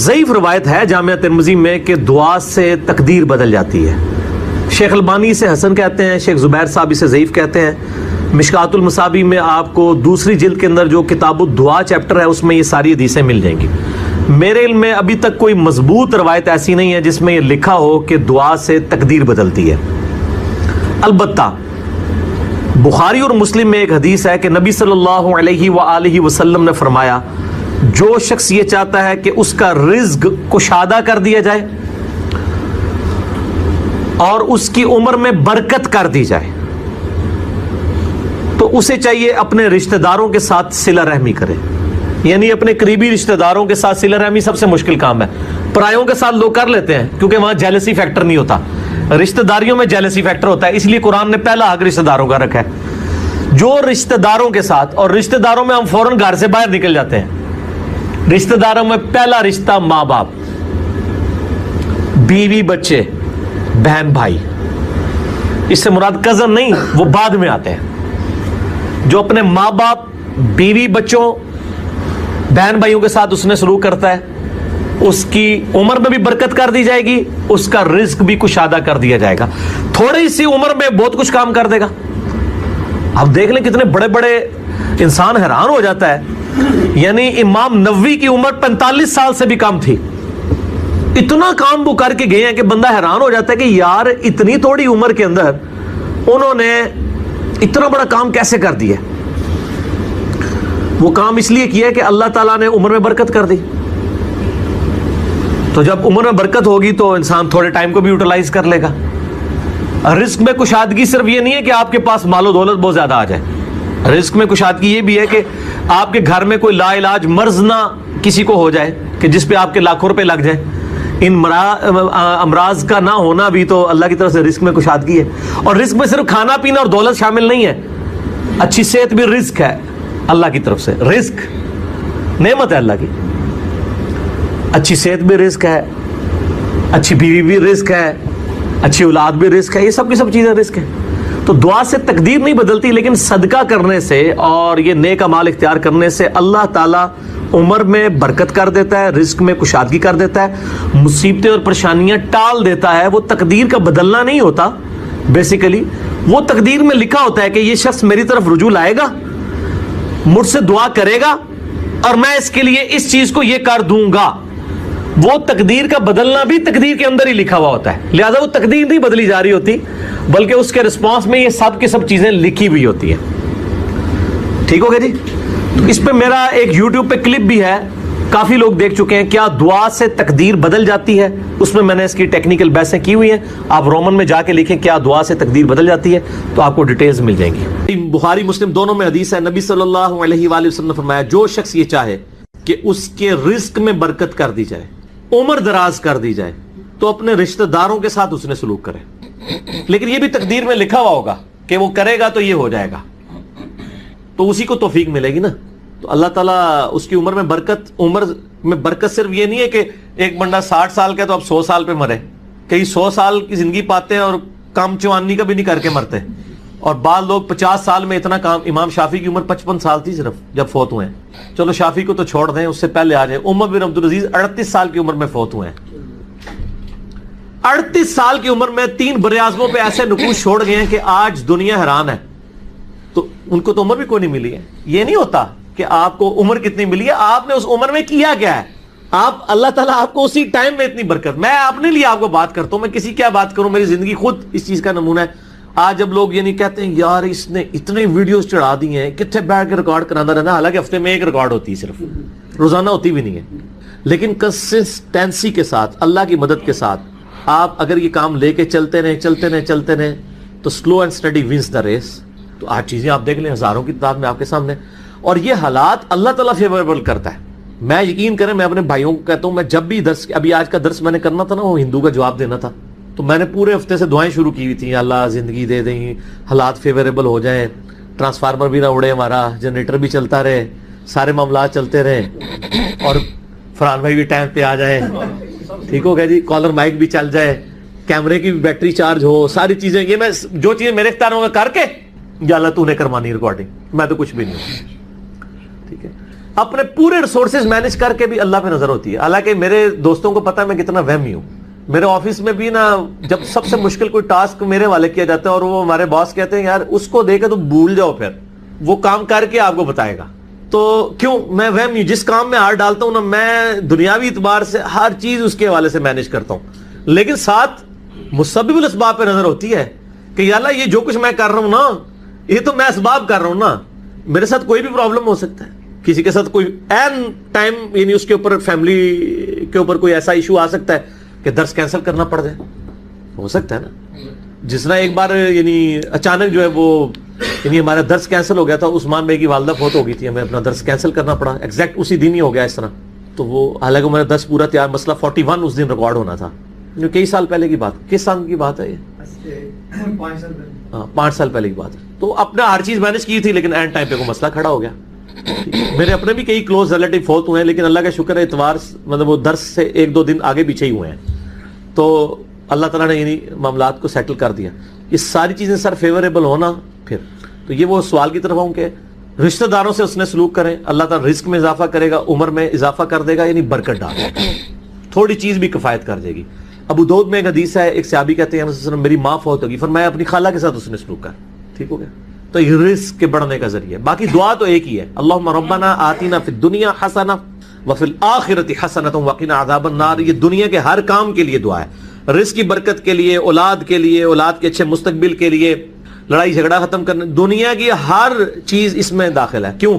ضعیف روایت ہے جامعہ ترمذی میں کہ دعا سے تقدیر بدل جاتی ہے. شیخ البانی اسے حسن کہتے ہیں, شیخ زبیر صاحب اسے ضعیف کہتے ہیں. مشکات المصابیح میں آپ کو دوسری جلد کے اندر جو کتاب الدعا چیپٹر ہے اس میں یہ ساری حدیثیں مل جائیں گی. میرے علم میں ابھی تک کوئی مضبوط روایت ایسی نہیں ہے جس میں یہ لکھا ہو کہ دعا سے تقدیر بدلتی ہے. البتہ بخاری اور مسلم میں ایک حدیث ہے کہ نبی صلی اللہ علیہ وآلہ وسلم نے فرمایا, جو شخص یہ چاہتا ہے کہ اس کا رزق کشادہ کر دیا جائے اور اس کی عمر میں برکت کر دی جائے تو اسے چاہیے اپنے رشتہ داروں کے ساتھ صلہ رحمی کرے. یعنی اپنے قریبی رشتہ داروں کے ساتھ صلہ رحمی سب سے مشکل کام ہے. پرایوں کے ساتھ لوگ کر لیتے ہیں کیونکہ وہاں جیلسی فیکٹر نہیں ہوتا, رشتہ داریوں میں جیلسی فیکٹر ہوتا ہے, اس لیے قرآن نے پہلا حق رشتہ داروں کا رکھا ہے. جو رشتہ داروں کے ساتھ, اور رشتہ داروں میں ہم فوراً گھر سے باہر نکل جاتے ہیں, رشتہ داروں میں پہلا رشتہ ماں باپ, بیوی بچے, بہن بھائی. اس سے مراد کزن نہیں, وہ بعد میں آتے ہیں. جو اپنے ماں باپ, بیوی بچوں, بہن بھائیوں کے ساتھ اس نے سلوک کرتا ہے, اس کی عمر میں بھی برکت کر دی جائے گی, اس کا رزق بھی کشادہ کر دیا جائے گا. تھوڑی سی عمر میں بہت کچھ کام کر دے گا. اب دیکھ لیں کتنے بڑے بڑے انسان, حیران ہو جاتا ہے. یعنی امام نووی کی عمر 45 سال سے بھی کم تھی, اتنا کام وہ کر کے گئے ہیں کہ بندہ حیران ہو جاتا ہے کہ یار اتنی تھوڑی عمر کے اندر انہوں نے اتنا بڑا کام کیسے کر دیا. وہ کام اس لیے کیا کہ اللہ تعالیٰ نے عمر میں برکت کر دی. تو جب عمر میں برکت ہوگی تو انسان تھوڑے ٹائم کو بھی یوٹیلائز کر لے گا. رزق میں کشادگی صرف یہ نہیں ہے کہ آپ کے پاس مال و دولت بہت زیادہ آ جائے. رزق میں کشادگی یہ بھی ہے کہ آپ کے گھر میں کوئی لا علاج مرض نہ کسی کو ہو جائے کہ جس پہ آپ کے لاکھوں روپے لگ جائیں. ان امراض کا نہ ہونا بھی تو اللہ کی طرف سے رزق میں کشادگی ہے. اور رزق میں صرف کھانا پینا اور دولت شامل نہیں ہے, اچھی صحت بھی رزق ہے اللہ کی طرف سے. رزق نعمت ہے اللہ کی. اچھی صحت بھی رزق ہے, اچھی بیوی بھی رزق ہے, اچھی اولاد بھی رزق ہے. یہ سب کی سب چیزیں رزق ہیں. تو دعا سے تقدیر نہیں بدلتی, لیکن صدقہ کرنے سے اور یہ نیک اعمال اختیار کرنے سے اللہ تعالیٰ عمر میں برکت کر دیتا ہے, رزق میں کشادگی کر دیتا ہے, مصیبتیں اور پریشانیاں ٹال دیتا ہے. وہ تقدیر کا بدلنا نہیں ہوتا, بیسیکلی وہ تقدیر میں لکھا ہوتا ہے کہ یہ شخص میری طرف رجوع لائے گا, مجھ سے دعا کرے گا, اور میں اس کے لیے اس چیز کو یہ کر دوں گا. وہ تقدیر کا بدلنا بھی تقدیر کے اندر ہی لکھا ہوا ہوتا ہے. لہذا وہ تقدیر نہیں بدلی جا رہی ہوتی, بلکہ اس کے رسپانس میں یہ سب کی سب چیزیں لکھی ہوئی ہوتی ہیں. ٹھیک ہو گیا جی. تو اس پہ میرا ایک یوٹیوب پہ کلپ بھی ہے, کافی لوگ دیکھ چکے ہیں, کیا دعا سے تقدیر بدل جاتی ہے. اس میں نے اس کی ٹیکنیکل بحثیں کی ہوئی ہیں. آپ رومن میں جا کے لکھیں کیا دعا سے تقدیر بدل جاتی ہے, تو آپ کو ڈیٹیلز مل جائیں گی. بخاری مسلم دونوں میں حدیث ہے, نبی صلی اللہ علیہ وآلہ وسلم نے فرمایا, جو شخص یہ چاہے کہ اس کے رزق میں برکت کر دی جائے, عمر دراز کر دی جائے, تو اپنے رشتہ داروں کے ساتھ اس نے سلوک کرے. لیکن یہ بھی تقدیر میں لکھا ہوا ہوگا کہ وہ کرے گا تو یہ ہو جائے گا, تو اسی کو توفیق ملے گی نا. تو اللہ تعالیٰ اس کی عمر میں برکت, عمر میں برکت صرف یہ نہیں ہے کہ ایک بندہ 60 سال کا تو اب 100 سال پہ مرے. کئی 100 سال کی زندگی پاتے ہیں اور کام چوانی کا بھی نہیں کر کے مرتے. اور بعض لوگ 50 سال میں اتنا کام. امام شافعی کی عمر 55 سال تھی صرف جب فوت ہوئے ہیں. چلو شافعی کو تو چھوڑ دیں, اس سے پہلے آ جائیں. عمر بن عبدالعزیز 38 سال کی عمر میں فوت ہوئے ہیں. 38 سال کی عمر میں 3 براعظموں پہ ایسے نقوش چھوڑ گئے ہیں کہ آج دنیا حیران ہے. تو ان کو تو عمر بھی کوئی نہیں ملی ہے. یہ نہیں ہوتا کہ آپ کو عمر کتنی ملی ہے, آپ نے اس عمر میں کیا کیا ہے. آپ اللہ تعالیٰ آپ کو اسی ٹائم میں اتنی برکت. میں اپنے لیے آپ کو بات کرتا ہوں, میں کسی کیا بات کروں, میری زندگی خود اس چیز کا نمونہ ہے. آج جب لوگ یہ نہیں کہتے ہیں یار اس نے اتنے ویڈیوز چڑھا دی ہیں, کتنے بیٹھ کے ریکارڈ کرانا رہنا, حالانکہ ہفتے میں ایک ریکارڈ ہوتی ہے, صرف روزانہ ہوتی بھی نہیں ہے. لیکن کنسسٹینسی کے ساتھ, اللہ کی مدد کے ساتھ آپ اگر یہ کام لے کے چلتے رہیں تو slow and steady wins the race. تو آج چیزیں آپ دیکھ لیں, ہزاروں کی تعداد میں آپ کے سامنے. اور یہ حالات اللہ تعالیٰ فیوریبل کرتا ہے. میں یقین کریں, میں اپنے بھائیوں کو کہتا ہوں, میں جب بھی درس, ابھی آج کا درس میں نے کرنا تھا نا, وہ ہندو کا جواب دینا تھا, تو میں نے پورے ہفتے سے دعائیں شروع کی ہوئی تھیں, اللہ زندگی دے دیں, حالات فیوریبل ہو جائیں, ٹرانسفارمر بھی نہ اڑے ہمارا, جنریٹر بھی چلتا رہے, سارے معاملات چلتے رہے, اور فرحان بھائی بھی ٹائم پہ آ جائے. ٹھیک ہو گیا جی. کالر مائک بھی چل جائے, کیمرے کی بھی بیٹری چارج ہو, ساری چیزیں. یہ میں جو چیزیں میرے اختیار میں کر کے, یا اللہ تو نے کروانی ریکارڈنگ, میں تو کچھ بھی نہیں ہوں. ٹھیک ہے. اپنے پورے ریسورسز مینج کر کے بھی اللہ پہ نظر ہوتی ہے. حالانکہ میرے دوستوں کو پتا ہے میں کتنا وہمی ہوں. میرے آفس میں بھی نا جب سب سے مشکل کوئی ٹاسک میرے والے کیا جاتا ہے اور وہ ہمارے باس کہتے ہیں یار اس کو دے کے تو بھول جاؤ, پھر وہ کام کر کے آپ کو بتائے گا. تو کیوں میں وہم ہوں, جس کام میں ہاتھ ڈالتا ہوں نا میں دنیاوی اعتبار سے ہر چیز اس کے حوالے سے مینج کرتا ہوں, لیکن ساتھ مسبب الاسباب پہ نظر ہوتی ہے کہ یا اللہ یہ جو کچھ میں کر رہا ہوں نا یہ تو میں اسباب کر رہا ہوں نا, میرے ساتھ کوئی بھی پرابلم ہو سکتا ہے, کسی کے ساتھ کوئی این ٹائم یعنی اس کے اوپر فیملی کے اوپر کوئی ایسا ایشو آ سکتا ہے کہ درس کینسل کرنا پڑ جائے, ہو سکتا ہے نا. جس طرح ایک بار یعنی اچانک جو ہے وہ یعنی ہمارا درس کینسل ہو گیا تھا, عثمان بھائی کی والدہ فوت ہو گئی تھی, ہمیں اپنا درس کینسل کرنا پڑا ایگزیکٹ اسی دن ہی ہو گیا اس طرح. تو وہ حالانکہ ہمارا درس پورا تیار, مسئلہ 41 اس دن ریکارڈ ہونا تھا, جو کئی سال پہلے کی بات, کس سال کی بات ہے یہ؟ 5 سال پہلے کی بات ہے. تو اپنا ہر چیز مینج کی تھی لیکن اینڈ ٹائم پہ کوئی مسئلہ کھڑا ہو گیا. میرے اپنے بھی کئی کلوز ریلیٹیو فوت ہوئے ہیں لیکن اللہ کا شکر ہے اتوار مطلب وہ درس سے 1-2 دن آگے پیچھے ہی ہوئے ہیں, تو اللہ تعالیٰ نے یعنی معاملات کو سیٹل کر دیا. یہ ساری چیزیں سر فیوریبل ہونا پھر تو یہ وہ سوال کی طرف ہوں کہ رشتہ داروں سے اس نے سلوک کریں, اللہ تعالیٰ رزق میں اضافہ کرے گا, عمر میں اضافہ کر دے گا, یعنی برکت ڈال دے گا, تھوڑی چیز بھی کفایت کر دے گی. ابو داؤد میں ایک حدیث ہے, ایک صحابی کہتے ہیں میری ماں فوت ہوگی, فرمایا اپنی خالہ کے ساتھ اس نے سلوک کر, ٹھیک ہو گیا. تو یہ رزق کے بڑھنے کا ذریعہ ہے. باقی دعا تو ایک ہی ہے, اللہم ربنا آتینا فی الدنیا حسنہ وفی الآخرۃ حسنۃ وقنا عذاب النار. یہ دنیا کے ہر کام کے لیے دعا ہے, رزق کی برکت کے لیے, اولاد کے لیے, اولاد کے اچھے مستقبل کے لیے, لڑائی جھگڑا ختم کرنے, دنیا کی ہر چیز اس میں داخل ہے. کیوں؟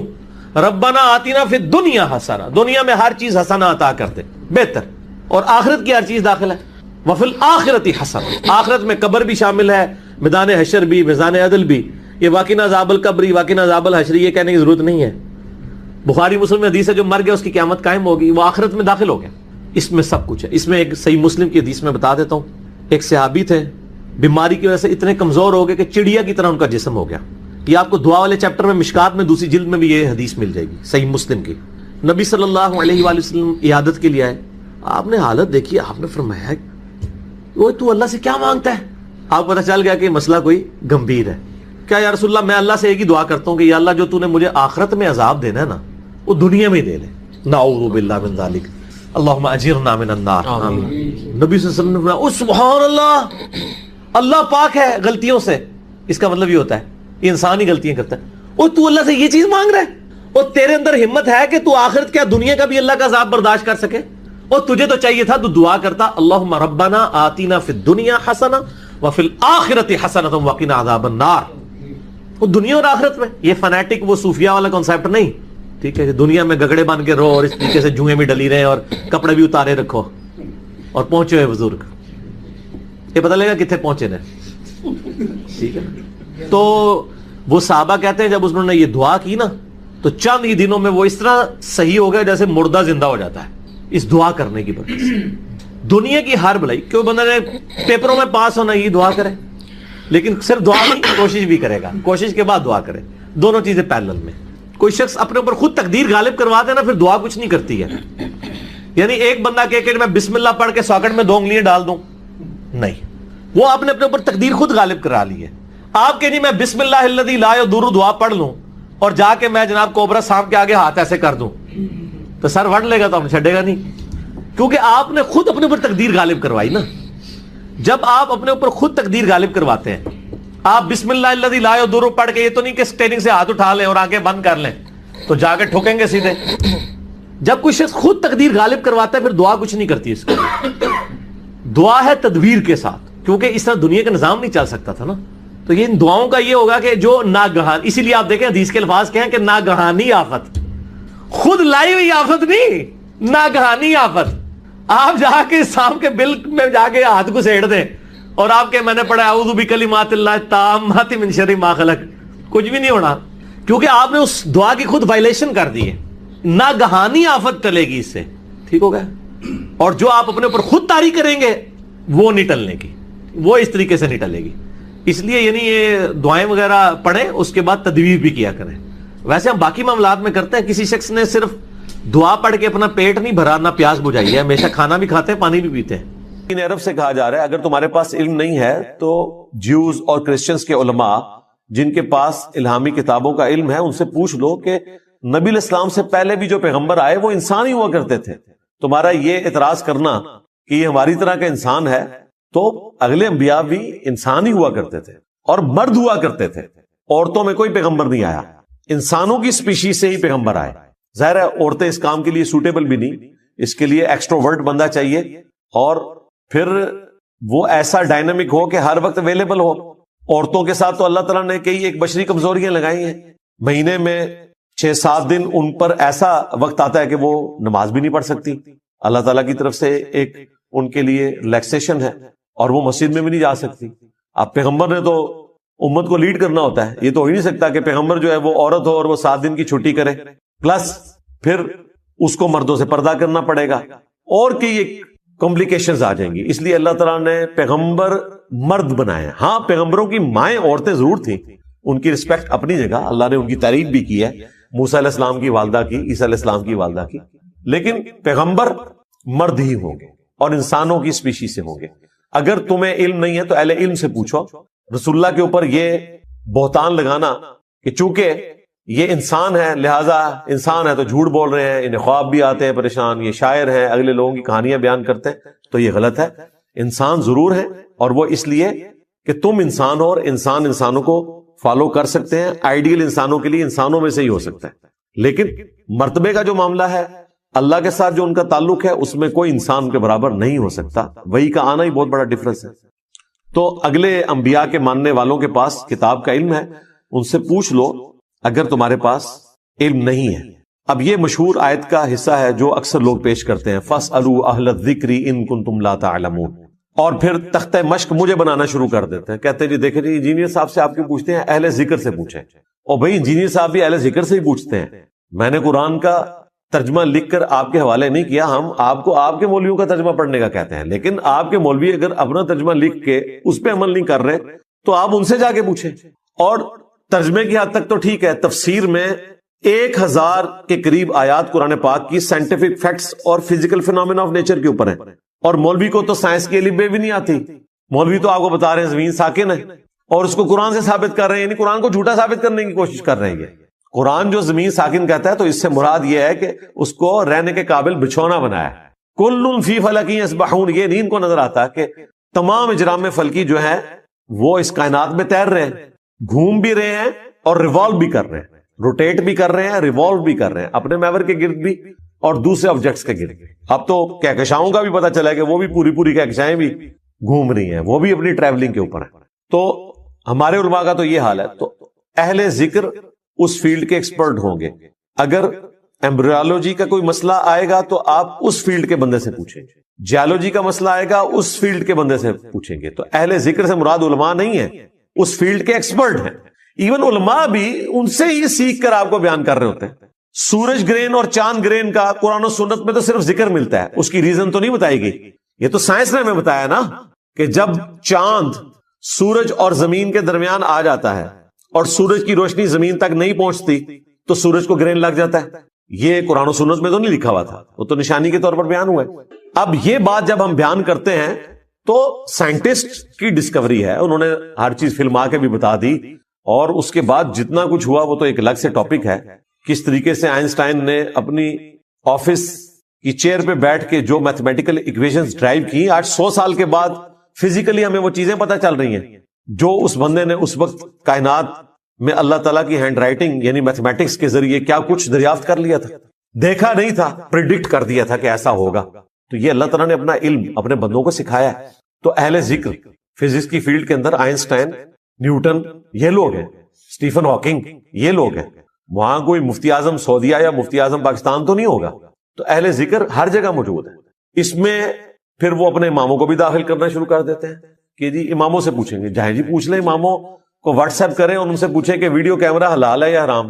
ربنا آتینا فی الدنیا حسنہ, دنیا میں ہر چیز حسنہ عطا کر دے, بہتر, اور آخرت کی ہر چیز داخل ہے. وفی الآخرۃ حسنہ, آخرت میں قبر بھی شامل ہے, میدان حشر بھی, میزان عدل بھی. یہ واقعہ عذاب القبر, واقعہ عذاب الحشر یہ کہنے کی ضرورت نہیں ہے. بخاری مسلم میں حدیث ہے جو مر گیا اس کی قیامت قائم ہوگی, وہ آخرت میں داخل ہو گیا. اس میں سب کچھ ہے. اس میں ایک صحیح مسلم کی حدیث میں بتا دیتا ہوں, ایک صحابی تھے بیماری کی وجہ سے اتنے کمزور ہو گئے کہ چڑیا کی طرح ان کا جسم ہو گیا. یہ آپ کو دعا والے چیپٹر میں مشکات میں دوسری جلد میں بھی یہ حدیث مل جائے گی صحیح مسلم کی. نبی صلی اللہ علیہ وآلہ وسلم عیادت کے لیے آئے, آپ نے حالت دیکھی, آپ نے فرمایا وہ تو اللہ سے کیا مانگتا ہے. آپ پتہ چل گیا کہ مسئلہ کوئی گمبھیر ہے. کیا یا رسول اللہ, میں اللہ سے ایک ہی دعا کرتا ہوں کہ یا اللہ جو تو نے مجھے آخرت میں عذاب دینا ہے نا وہ دنیا میں دے لے, نعوذ باللہ من ذالک, اللہم اجرنا من النار. آمین. نبی صلی اللہ علیہ وسلم نے فرمایا او سبحان اللہ, اللہ پاک ہے غلطیوں سے. اس کا مطلب یہ ہوتا ہے یہ انسان ہی غلطیاں کرتا ہے. او تو اللہ سے یہ چیز مانگ رہا ہے, اور تیرے اندر ہمت ہے کہ تو آخرت کیا دنیا کا بھی اللہ کا عذاب برداشت کر سکے. اور تجھے تو چاہیے تھا تو دعا کرتا اللہم ربنا آتینا فی الدنیا حسنہ وفی الآخرۃ حسنۃ وقنا عذاب النار. وہ دنیا اور آخرت میں, یہ فنیٹک وہ صوفیہ والا کنسیپٹ نہیں, ٹھیک ہے, دنیا میں گگڑے بن کے رہو اور اس طریقے سے جوئیں بھی ڈلی رہے اور کپڑے بھی اتارے رکھو اور پہنچے ہوئے بزرگ, یہ پتہ لگا کتنے پہنچے نے, ٹھیک ہے. تو وہ صحابہ کہتے ہیں جب انہوں نے یہ دعا کی نا تو چند ہی دنوں میں وہ اس طرح صحیح ہو گئے جیسے مردہ زندہ ہو جاتا ہے اس دعا کرنے کی برکت سے. دنیا کی ہر بھلائی, کیوں بندہ نے پیپروں میں پاس ہونا یہ دعا کرے, لیکن صرف دعا نہیں, کوشش بھی کرے گا, کوشش کے بعد دعا کرے, دونوں چیزیں پیرلل میں. کوئی شخص اپنے اوپر خود تقدیر غالب کروا دے نا پھر دعا کچھ نہیں کرتی ہے. یعنی ایک بندہ کہ میں بسم اللہ پڑھ کے ساکٹ میں 2 انگلیاں ڈال دوں, نہیں, وہ آپ نے اپنے اوپر تقدیر خود غالب کرا لی ہے. آپ کہ نہیں میں بسم اللہ الذی لا یضر دعا پڑھ لوں اور جا کے میں جناب کوبرا سانپ کے آگے ہاتھ ایسے کر دوں تو سر وڑ لے گا تو ہم چھڑے گا نہیں, کیونکہ آپ نے خود اپنے اوپر تقدیر غالب کروائی نا. جب آپ اپنے اوپر خود تقدیر غالب کرواتے ہیں, آپ بسم اللہ الذی لا یضر پڑھ کے یہ تو نہیں کہ اسٹیئرنگ سے ہاتھ اٹھا لیں اور آنکھیں بند کر لیں تو جا کے ٹھوکیں گے سیدھے. جب کوئی شخص خود تقدیر غالب کرواتا ہے پھر دعا کچھ نہیں کرتی. اس کو دعا ہے تدبیر کے ساتھ, کیونکہ اس طرح دنیا کا نظام نہیں چل سکتا تھا نا. تو یہ ان دعاؤں کا یہ ہوگا کہ جو ناگہان, اسی لیے آپ دیکھیں حدیث کے الفاظ کہیں کہ ناگہانی آفت, خود لائی ہوئی آفت نہیں, ناگہانی آفت. آپ جا کے سام کے بل میں جا کے ہاتھ کو سیڑ دیں اور آپ کے میں نے پڑھا اعوذ بکلمات اللہ التامات من شر ما خلق, کچھ بھی نہیں ہونا, کیونکہ آپ نے اس دعا کی خود وائلیشن کر دی ہے. ناگہانی آفت ٹلے گی اس سے, ٹھیک ہو گیا. اور جو آپ اپنے اوپر خود طاری کریں گے وہ نہیں ٹلنے کی, وہ اس طریقے سے نہیں ٹلے گی. اس لیے یعنی یہ دعائیں وغیرہ پڑھیں, اس کے بعد تدبیر بھی کیا کریں. ویسے ہم باقی معاملات میں کرتے ہیں, کسی شخص نے صرف دعا پڑھ کے اپنا پیٹ نہیں بھرا, نہ پیاس بجھائی ہے, ہمیشہ کھانا بھی کھاتے ہیں پانی بھی پیتے ہیں. عرب سے کہا جا رہا ہے اگر تمہارے پاس علم نہیں ہے تو جیوز اور کرسچنز کے علماء جن کے پاس الہامی کتابوں کا علم ہے ان سے پوچھ لو کہ نبی علیہ السلام سے پہلے بھی جو پیغمبر آئے وہ انسان ہی ہوا کرتے تھے. تمہارا یہ اعتراض کرنا کہ یہ ہماری طرح کا انسان ہے، تو اگلے انبیاء بھی انسان ہی ہوا کرتے تھے اور مرد ہوا کرتے تھے. عورتوں میں کوئی پیغمبر نہیں آیا، انسانوں کی سپیشیز سے ہی پیغمبر آئے. ظاہر ہے عورتیں اس کام کے لیے سوٹیبل بھی نہیں، اس کے لیے ایکسٹروورٹ بندہ چاہیے، اور پھر وہ ایسا ڈائنامک ہو کہ ہر وقت اویلیبل ہو. عورتوں کے ساتھ تو اللہ تعالیٰ نے کئی ایک بشری کمزوریاں لگائی ہیں. مہینے میں 6-7 دن ان پر ایسا وقت آتا ہے کہ وہ نماز بھی نہیں پڑھ سکتی. اللہ تعالیٰ کی طرف سے ایک ان کے لیے ریلیکسیشن ہے، اور وہ مسجد میں بھی نہیں جا سکتی. اب پیغمبر نے تو امت کو لیڈ کرنا ہوتا ہے، یہ تو ہو ہی نہیں سکتا کہ پیغمبر جو ہے وہ عورت ہو اور وہ 7 دن کی چھٹی کرے، پلس پھر اس کو مردوں سے پردہ کرنا پڑے گا، اور کئی ایک کمپلیکیشنز آ جائیں گی. اس لیے اللہ تعالیٰ نے پیغمبر مرد بنائے. ہاں پیغمبروں کی مائیں عورتیں ضرور تھیں، ان کی رسپیکٹ اپنی جگہ، اللہ نے ان کی تعریف بھی کی ہے، موسیٰ علیہ السلام کی والدہ کی، عیسیٰ علیہ السلام کی والدہ کی. لیکن پیغمبر مرد ہی ہوں گے اور انسانوں کی سپیشی سے ہوں گے. اگر تمہیں علم نہیں ہے تو اہل علم سے پوچھو. رسول اللہ کے اوپر یہ بہتان لگانا کہ چونکہ یہ انسان ہے لہذا انسان ہے تو جھوٹ بول رہے ہیں، انہیں خواب بھی آتے ہیں پریشان، یہ شاعر ہیں، اگلے لوگوں کی کہانیاں بیان کرتے ہیں، تو یہ غلط ہے. انسان ضرور ہے، اور وہ اس لیے کہ تم انسان ہو اور انسان انسانوں کو فالو کر سکتے ہیں. آئیڈیل انسانوں کے لیے انسانوں میں سے ہی ہو سکتا ہے، لیکن مرتبے کا جو معاملہ ہے، اللہ کے ساتھ جو ان کا تعلق ہے، اس میں کوئی انسان کے برابر نہیں ہو سکتا. وہی کا آنا ہی بہت بڑا ڈفرنس ہے. تو اگلے انبیاء کے ماننے والوں کے پاس کتاب کا علم ہے، ان سے پوچھ لو اگر تمہارے پاس علم نہیں ہے. اب یہ مشہور آیت کا حصہ ہے جو اکثر لوگ پیش کرتے ہیں، فَاسْأَلُوا أَهْلَ الذِّكْرِ إِن كُنتُمْ لَا تَعْلَمُونَ، اور پھر تختہ مشق مجھے بنانا شروع کر دیتے ہیں. کہتے ہیں جی دیکھیں جی انجینئر صاحب سے آپ کی پوچھتے ہیں، اہل ذکر سے پوچھیں. اور بھائی انجینئر صاحب بھی اہل ذکر سے ہی پوچھتے ہیں. میں نے قرآن کا ترجمہ لکھ کر آپ کے حوالے نہیں کیا، ہم آپ کو آپ کے مولویوں کا ترجمہ پڑھنے کا کہتے ہیں، لیکن آپ کے مولوی اگر اپنا ترجمہ لکھ کے اس پہ عمل نہیں کر رہے تو آپ ان سے جا کے پوچھیں. اور ترجمے کی حد تک تو ٹھیک ہے، تفسیر میں 1000 کے قریب آیات قرآن پاک کی سائنٹیفک فیکٹس اور فزیکل فینومینا آف نیچر کے اوپر ہیں، اور مولوی کو تو سائنس کی الف بے بھی نہیں آتی. مولوی تو آپ کو بتا رہے ہیں زمین ساکن ہے، اور اس کو قرآن سے ثابت کر رہے ہیں، یعنی قرآن کو جھوٹا ثابت کرنے کی کوشش کر رہے ہیں. قرآن جو زمین ساکن کہتا ہے تو اس سے مراد یہ ہے کہ اس کو رہنے کے قابل بچھونا بنایا ہے. کل فی فلک یسبحون، یہ نہیں ان کو نظر آتا کہ تمام اجرام فلکی جو ہے وہ اس کائنات میں تیر رہے ہیں، گھوم بھی رہے ہیں اور ریوالو بھی کر رہے ہیں، روٹیٹ بھی کر رہے ہیں، ریوالو بھی کر رہے ہیں اپنے محور کے گرد بھی اور دوسرے آبجیکٹس کے گرد. اب تو کہکشاؤں کا بھی پتہ چلا ہے کہ وہ بھی پوری کہکشائیں بھی گھوم رہی ہیں، وہ بھی اپنی ٹریولنگ کے اوپر ہیں. تو ہمارے علماء کا تو یہ حال ہے. تو اہل ذکر اس فیلڈ کے ایکسپرٹ ہوں گے. اگر ایمبریولوجی کا کوئی مسئلہ آئے گا تو آپ اس فیلڈ کے بندے سے پوچھیں گے، جیولوجی کا مسئلہ آئے گا اس فیلڈ کے بندے سے پوچھیں گے. تو اہل ذکر سے مراد علماء نہیں ہے، اس فیلڈ کے ایکسپرٹ ہیں. ایون علماء بھی ان سے ہی سیکھ کر آپ کو بیان کر رہے ہوتے ہیں. سورج گرہن اور چاند گرہن کا قرآن و سنت میں تو صرف ذکر ملتا ہے، اس کی ریزن تو نہیں بتائی گئی. یہ تو سائنس نے ہمیں بتایا نا کہ جب چاند سورج اور زمین کے درمیان آ جاتا ہے اور سورج کی روشنی زمین تک نہیں پہنچتی تو سورج کو گرہن لگ جاتا ہے. یہ قرآن و سنت میں تو نہیں لکھا ہوا تھا، وہ تو نشانی کے طور پر بیان ہوا ہے. اب یہ بات جب ہم بیان کرتے ہیں تو سائنٹسٹ کی ڈسکوری ہے، انہوں نے ہر چیز فلما کے بھی بتا دی، اور اس کے بعد جتنا کچھ ہوا وہ تو ایک الگ سے ٹاپک ہے. کس طریقے سے آئنسٹائن نے اپنی آفس کی چیئر پہ بیٹھ کے جو میتھمیٹیکل ایکویشنز ڈرائیو کی، آج 100 سال کے بعد فزیکلی ہمیں وہ چیزیں پتہ چل رہی ہیں جو اس بندے نے اس وقت کائنات میں اللہ تعالیٰ کی ہینڈ رائٹنگ یعنی میتھمیٹکس کے ذریعے کیا کچھ دریافت کر لیا تھا. دیکھا نہیں تھا، پریڈکٹ کر دیا تھا کہ ایسا ہوگا. تو یہ اللہ تعالیٰ نے اپنا علم اپنے بندوں کو سکھایا ہے. تو اہل ذکر فزکس کی فیلڈ کے اندر آئنسٹائن، نیوٹن، یہ لوگ ہیں، اسٹیفن ہاکنگ، یہ لوگ ہیں. وہاں کوئی مفتی اعظم سعودیہ یا مفتی اعظم پاکستان تو نہیں ہوگا. تو اہل ذکر ہر جگہ موجود ہے. اس میں پھر وہ اپنے اماموں کو بھی داخل کرنا شروع کر دیتے ہیں کہ جی اماموں سے پوچھیں گے. جہاں جی پوچھ لیں، اماموں کو واٹس ایپ کریں اور ان سے پوچھیں کہ ویڈیو کیمرہ حلال ہے یا حرام.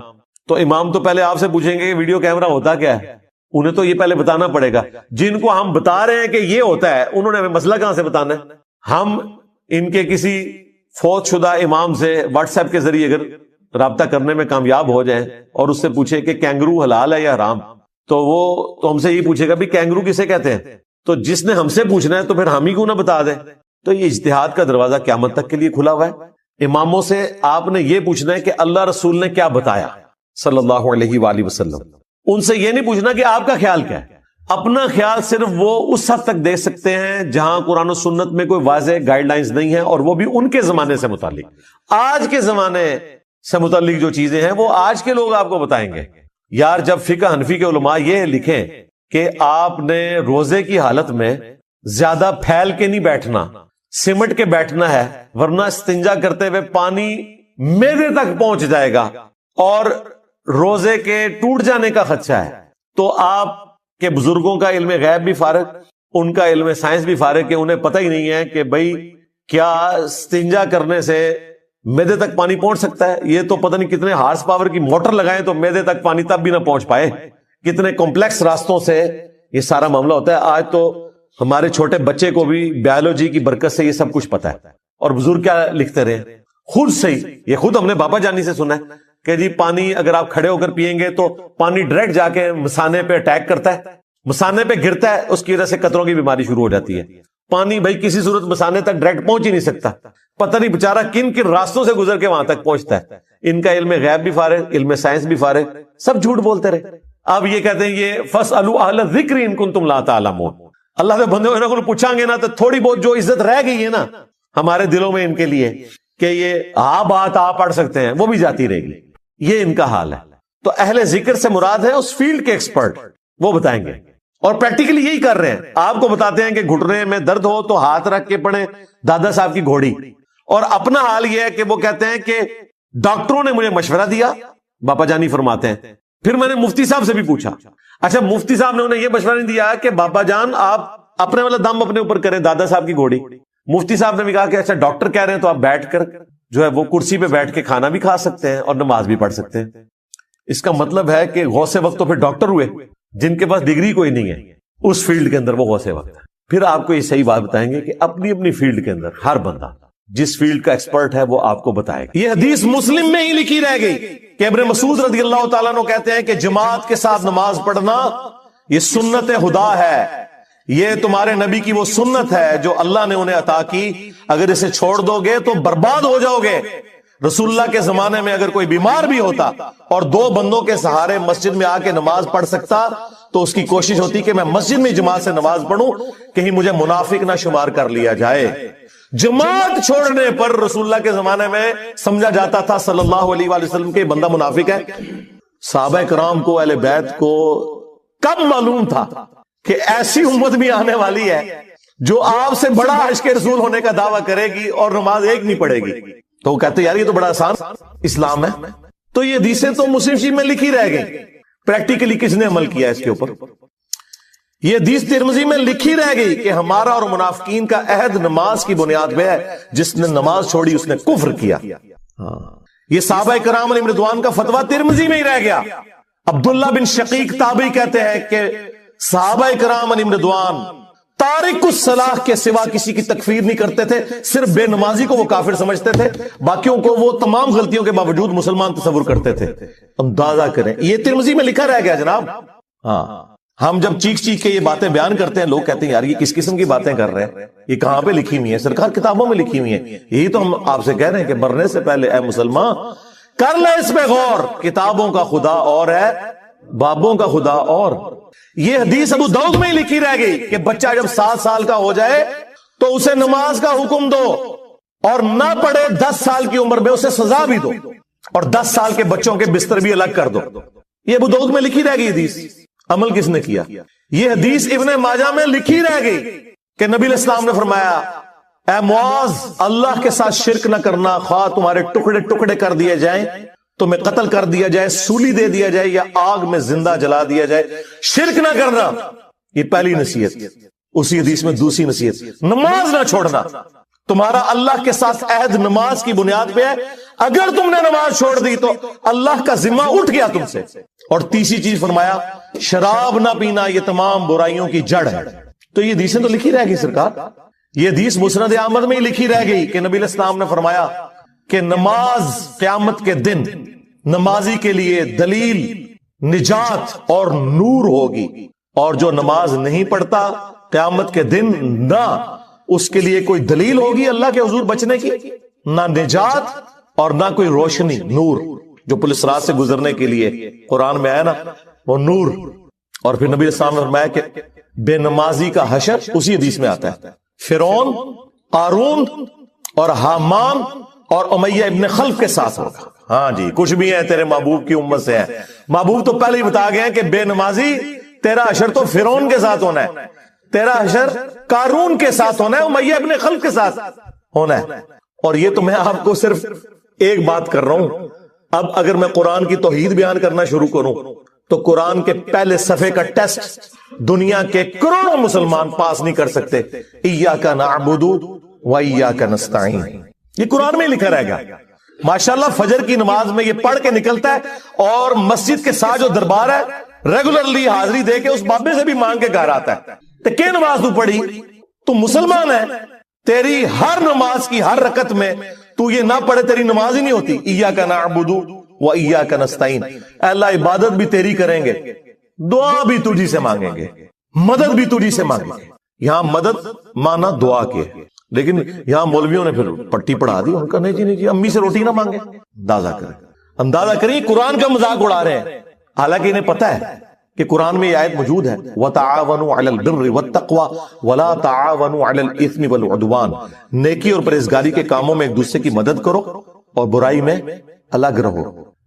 تو امام تو پہلے آپ سے پوچھیں گے کہ ویڈیو کیمرہ ہوتا کیا ہے، انہیں تو یہ پہلے بتانا پڑے گا. جن کو ہم بتا رہے ہیں کہ یہ ہوتا ہے انہوں نے ہمیں مسئلہ کہاں سے بتانا ہے. ہم ان کے کسی فوت شدہ امام سے واٹس ایپ کے ذریعے اگر رابطہ کرنے میں کامیاب ہو جائیں اور اس سے پوچھیں کہ کینگرو حلال ہے یا حرام، تو وہ تو ہم سے یہ پوچھے گا بھی کینگرو کسے کہتے ہیں. تو جس نے ہم سے پوچھنا ہے تو پھر ہم ہی کیوں نہ بتا دیں. تو یہ اجتہاد کا دروازہ قیامت تک کے لیے کھلا ہوا ہے. اماموں سے آپ نے یہ پوچھنا ہے کہ اللہ رسول نے کیا بتایا. صلی اللہ علیہ وآلہ وسلم. ان سے یہ نہیں پوچھنا کہ آپ کا خیال کیا ہے. اپنا خیال صرف وہ اس حد تک دے سکتے ہیں جہاں قرآن و سنت میں کوئی واضح گائیڈ لائنز نہیں ہے، اور وہ بھی ان کے زمانے سے متعلق. آج کے زمانے سے متعلق جو چیزیں ہیں وہ آج کے لوگ آپ کو بتائیں گے. یار جب فقہ حنفی کے علماء یہ لکھیں کہ آپ نے روزے کی حالت میں زیادہ پھیل کے نہیں بیٹھنا، سمٹ کے بیٹھنا ہے، ورنہ استنجا کرتے ہوئے پانی معدے تک پہنچ جائے گا اور روزے کے ٹوٹ جانے کا خدشہ ہے، تو آپ کے بزرگوں کا علم غیب بھی فارغ، ان کا علم سائنس بھی فارغ، کہ انہیں پتہ ہی نہیں ہے کہ بھئی کیا استنجا کرنے سے معدے تک پانی پہنچ سکتا ہے. یہ تو پتہ نہیں کتنے ہارس پاور کی موٹر لگائیں تو معدے تک پانی تب بھی نہ پہنچ پائے. کتنے کمپلیکس راستوں سے یہ سارا معاملہ ہوتا ہے. آج تو ہمارے چھوٹے بچے کو بھی بیولوجی کی برکت سے یہ سب کچھ پتا ہے. اور بزرگ کیا لکھتے رہے خود سے ہی، یہ خود ہم نے بابا جانی سے سنا ہے کہ جی پانی اگر آپ کھڑے ہو کر پیئیں گے تو پانی ڈائریکٹ جا کے مثانے پہ اٹیک کرتا ہے، مثانے پہ گرتا ہے، اس کی وجہ سے قطروں کی بیماری شروع ہو جاتی ہے. پانی بھائی کسی صورت مثانے تک ڈائریکٹ پہنچ ہی نہیں سکتا، پتہ نہیں بیچارہ کن کن راستوں سے گزر کے وہاں تک پہنچتا ہے. ان کا علم غیب بھی فارغ، علم سائنس بھی فارغ، سب جھوٹ بولتے رہے. اب یہ کہتے ہیں یہ فَاسْأَلُوا أَهْلَ الذِّكْرِ إِن كُنتُمْ لَا تَعْلَمُونَ. اللہ کے بندے انہوں کو پوچھیں گے نا تو تھوڑی بہت جو عزت رہ گئی ہے نا ہمارے دلوں میں ان کے لیے کہ یہ بات آپ پڑھ سکتے ہیں، وہ بھی جاتی رہے گی. یہ ان کا حال ہے. تو اہل ذکر سے مراد ہے اس فیلڈ کے ایکسپرٹ، وہ بتائیں گے. اور پریکٹیکلی یہی کر رہے ہیں. آپ کو بتاتے ہیں کہ گھٹنے میں درد ہو تو ہاتھ رکھ کے پڑھیں دادا صاحب کی گھوڑی. اور اپنا حال یہ ہے کہ وہ کہتے ہیں کہ ڈاکٹروں نے مجھے مشورہ دیا، باپا جانی فرماتے ہیں، پھر میں نے مفتی صاحب سے بھی پوچھا. اچھا مفتی صاحب نے انہیں یہ مشورہ نہیں دیا کہ باپا جان آپ اپنے والا دم اپنے اوپر کریں دادا صاحب کی گھوڑی. مفتی صاحب نے بھی کہا کہ اچھا ڈاکٹر کہہ رہے ہیں تو آپ بیٹھ کر جو ہے وہ کرسی پہ بیٹھ کے کھانا بھی کھا سکتے ہیں اور نماز بھی پڑھ سکتے ہیں. اس کا مطلب ہے کہ غوث وقت تو پھر ڈاکٹر ہوئے جن کے پاس ڈگری کوئی نہیں ہے اس فیلڈ کے اندر، وہ غوث وقت ہے. پھر آپ کو یہ صحیح بات بتائیں گے کہ اپنی اپنی فیلڈ کے اندر ہر بندہ جس فیلڈ کا ایکسپرٹ ہے وہ آپ کو بتائے گا. یہ حدیث مسلم میں ہی لکھی رہ گئی کہ ابن مسعود رضی اللہ تعالیٰ عنہ کہتے ہیں کہ جماعت کے ساتھ نماز پڑھنا یہ سنت خدا ہے، یہ تمہارے نبی کی وہ سنت ہے جو اللہ نے انہیں عطا کی، اگر اسے چھوڑ دو گے تو برباد ہو جاؤ گے. رسول اللہ کے زمانے میں اگر کوئی بیمار بھی ہوتا اور دو بندوں کے سہارے مسجد میں آ کے نماز پڑھ سکتا تو اس کی کوشش ہوتی کہ میں مسجد میں جماعت سے نماز پڑھوں، کہیں مجھے منافق نہ شمار کر لیا جائے. جماعت چھوڑنے پر رسول اللہ کے زمانے میں سمجھا جاتا تھا صلی اللہ علیہ وآلہ وسلم کے بندہ منافق ہے. صحابہ کرام کو اہل بیت کو کب معلوم تھا کہ ایسی امت بھی آنے والی ہے جو آپ سے بڑا عشق رسول ہونے کا دعویٰ کرے گی اور نماز ایک نہیں پڑھے گی؟ تو وہ کہتے یار یہ تو بڑا آسان اسلام ہے. تو یہ حدیثیں تو مسلم شریف میں لکھی رہ گئی، پریکٹیکلی کس نے عمل کیا اس کے اوپر؟ یہ حدیث ترمذی میں لکھی رہ گئی کہ ہمارا اور منافقین کا عہد نماز کی بنیاد پہ ہے، جس نے نماز چھوڑی اس نے کفر کیا. یہ صحابہ کرام علیہم رضوان کا فتویٰ ترمذی میں ہی رہ گیا. عبداللہ بن شقیق تابعی کہتے ہیں کہ صحابہ کرام علیہم رضوان تارک الصلاح کے سوا کسی کی تکفیر نہیں کرتے تھے، صرف بے نمازی کو وہ کافر سمجھتے تھے، باقیوں کو وہ تمام غلطیوں کے باوجود مسلمان تصور کرتے تھے. اندازہ کریں، یہ ترمذی میں لکھا رہ گیا جناب. ہم جب چیخ چیخ کے یہ باتیں بیان کرتے ہیں لوگ کہتے ہیں یار یہ کس قسم کی باتیں کر رہے ہیں، یہ کہاں پہ لکھی ہوئی ہیں؟ سرکار کتابوں میں لکھی ہوئی ہیں. یہی تو ہم آپ سے کہہ رہے ہیں کہ مرنے سے پہلے اے مسلمان کر لے اس پہ غور، کتابوں کا خدا اور ہے بابوں کا خدا اور. یہ حدیث ابو داؤد میں ہی لکھی رہ گئی کہ بچہ جب 7 سال کا ہو جائے تو اسے نماز کا حکم دو اور نہ پڑھے 10 سال کی عمر میں اسے سزا بھی دو اور 10 سال کے بچوں کے بستر بھی الگ کر دو. یہ ابو داؤد میں لکھی رہ گئی حدیث. عمل کس نے کیا؟ یہ حدیث ابن ماجہ میں لکھی رہ گئی کہ نبی علیہ السلام نے فرمایا اے معاذ اللہ کے ساتھ شرک نہ کرنا، خواہ تمہارے ٹکڑے ٹکڑے کر دیے جائیں، تمہیں قتل کر دیا جائے، سولی دے دیا جائے یا آگ میں زندہ جلا دیا جائے، شرک نہ کرنا. یہ پہلی نصیحت. اسی حدیث میں دوسری نصیحت نماز نہ چھوڑنا. تمہارا اللہ کے ساتھ عہد نماز کی بنیاد پہ ہے، اگر تم نے نماز چھوڑ دی تو اللہ کا ذمہ اٹھ گیا تم سے. اور تیسری چیز فرمایا شراب نہ پینا یہ تمام برائیوں کی جڑ ہے. تو یہ حدیثیں تو لکھی رہ گئی سرکار. یہ حدیث مسند احمد میں ہی لکھی رہ گئی کہ نبی علیہ السلام نے فرمایا کہ نماز قیامت کے دن نمازی کے لیے دلیل، نجات اور نور ہوگی، اور جو نماز نہیں پڑھتا قیامت کے دن نہ اس کے لیے کوئی دلیل ہوگی اللہ کے حضور بچنے کی، نہ نجات اور نہ کوئی روشنی نور. جو پولیس رات سے گزرنے کے لیے قرآن میں آیا نا وہ نور، اور پھر نبی اسلام نے فرمایا کہ بے نمازی کا حشر اسی حدیث میں آتا ہے، فرعون، قارون اور حامان اور امیہ ابن خلف کے ساتھ ہوگا۔ ہاں جی، کچھ بھی ہے تیرے محبوب کی امت سے ہے، محبوب تو پہلے ہی بتا گئے ہیں کہ بے نمازی تیرا حشر تو فرعون کے ساتھ ہونا ہے، تیرا حشر قارون کے ساتھ ہونا ہے، امیہ ابن خلف کے ساتھ ہونا ہے۔ اور یہ تو میں آپ کو صرف ایک بات کر رہا ہوں، اب اگر میں قرآن کی توحید بیان کرنا شروع کروں تو قرآن کے پہلے صفحے کا ٹیسٹ دنیا کے کروڑوں مسلمان پاس نہیں کر سکتے۔ ایاک نعبد و ایاک نستعین، یہ قرآن میں لکھا رہے گا۔ ماشاءاللہ فجر کی نماز میں یہ پڑھ کے نکلتا ہے، اور مسجد کے ساتھ جو دربار ہے ریگولرلی حاضری دے کے اس بابے سے بھی مانگ کے گھر آتا ہے۔ تو کیا نماز تو پڑھی؟ تو مسلمان ہے، تیری ہر نماز کی ہر رکعت میں تو یہ نہ پڑھے تیری نماز ہی نہیں ہوتی۔ ایاک نعبد و ایاک نستعین، اے اللہ عبادت بھی تیری کریں گے، دعا بھی تجھی سے مانگیں گے، مدد بھی تجھی سے مانگیں گے۔ یہاں مدد مانا دعا کی ہے، لیکن یہاں مولویوں نے پھر پٹی پڑھا دی، ان کا نہیں جی نہیں جی امی سے روٹی نہ مانگے۔ اندازہ کریں قرآن کا مذاق اڑا رہے ہیں، حالانکہ انہیں پتہ ہے کہ قرآن میں یہ آیت موجود ہے وَتَعَاوَنُوا عَلَى الْبِرِّ وَالتَّقْوَى وَلَا تَعَاوَنُوا عَلَى الْإِثْمِ وَالْعُدْوَانِ، نیکی اور پرہیزگاری کے کاموں میں ایک دوسرے کی مدد کرو اور برائی میں الگ رہو۔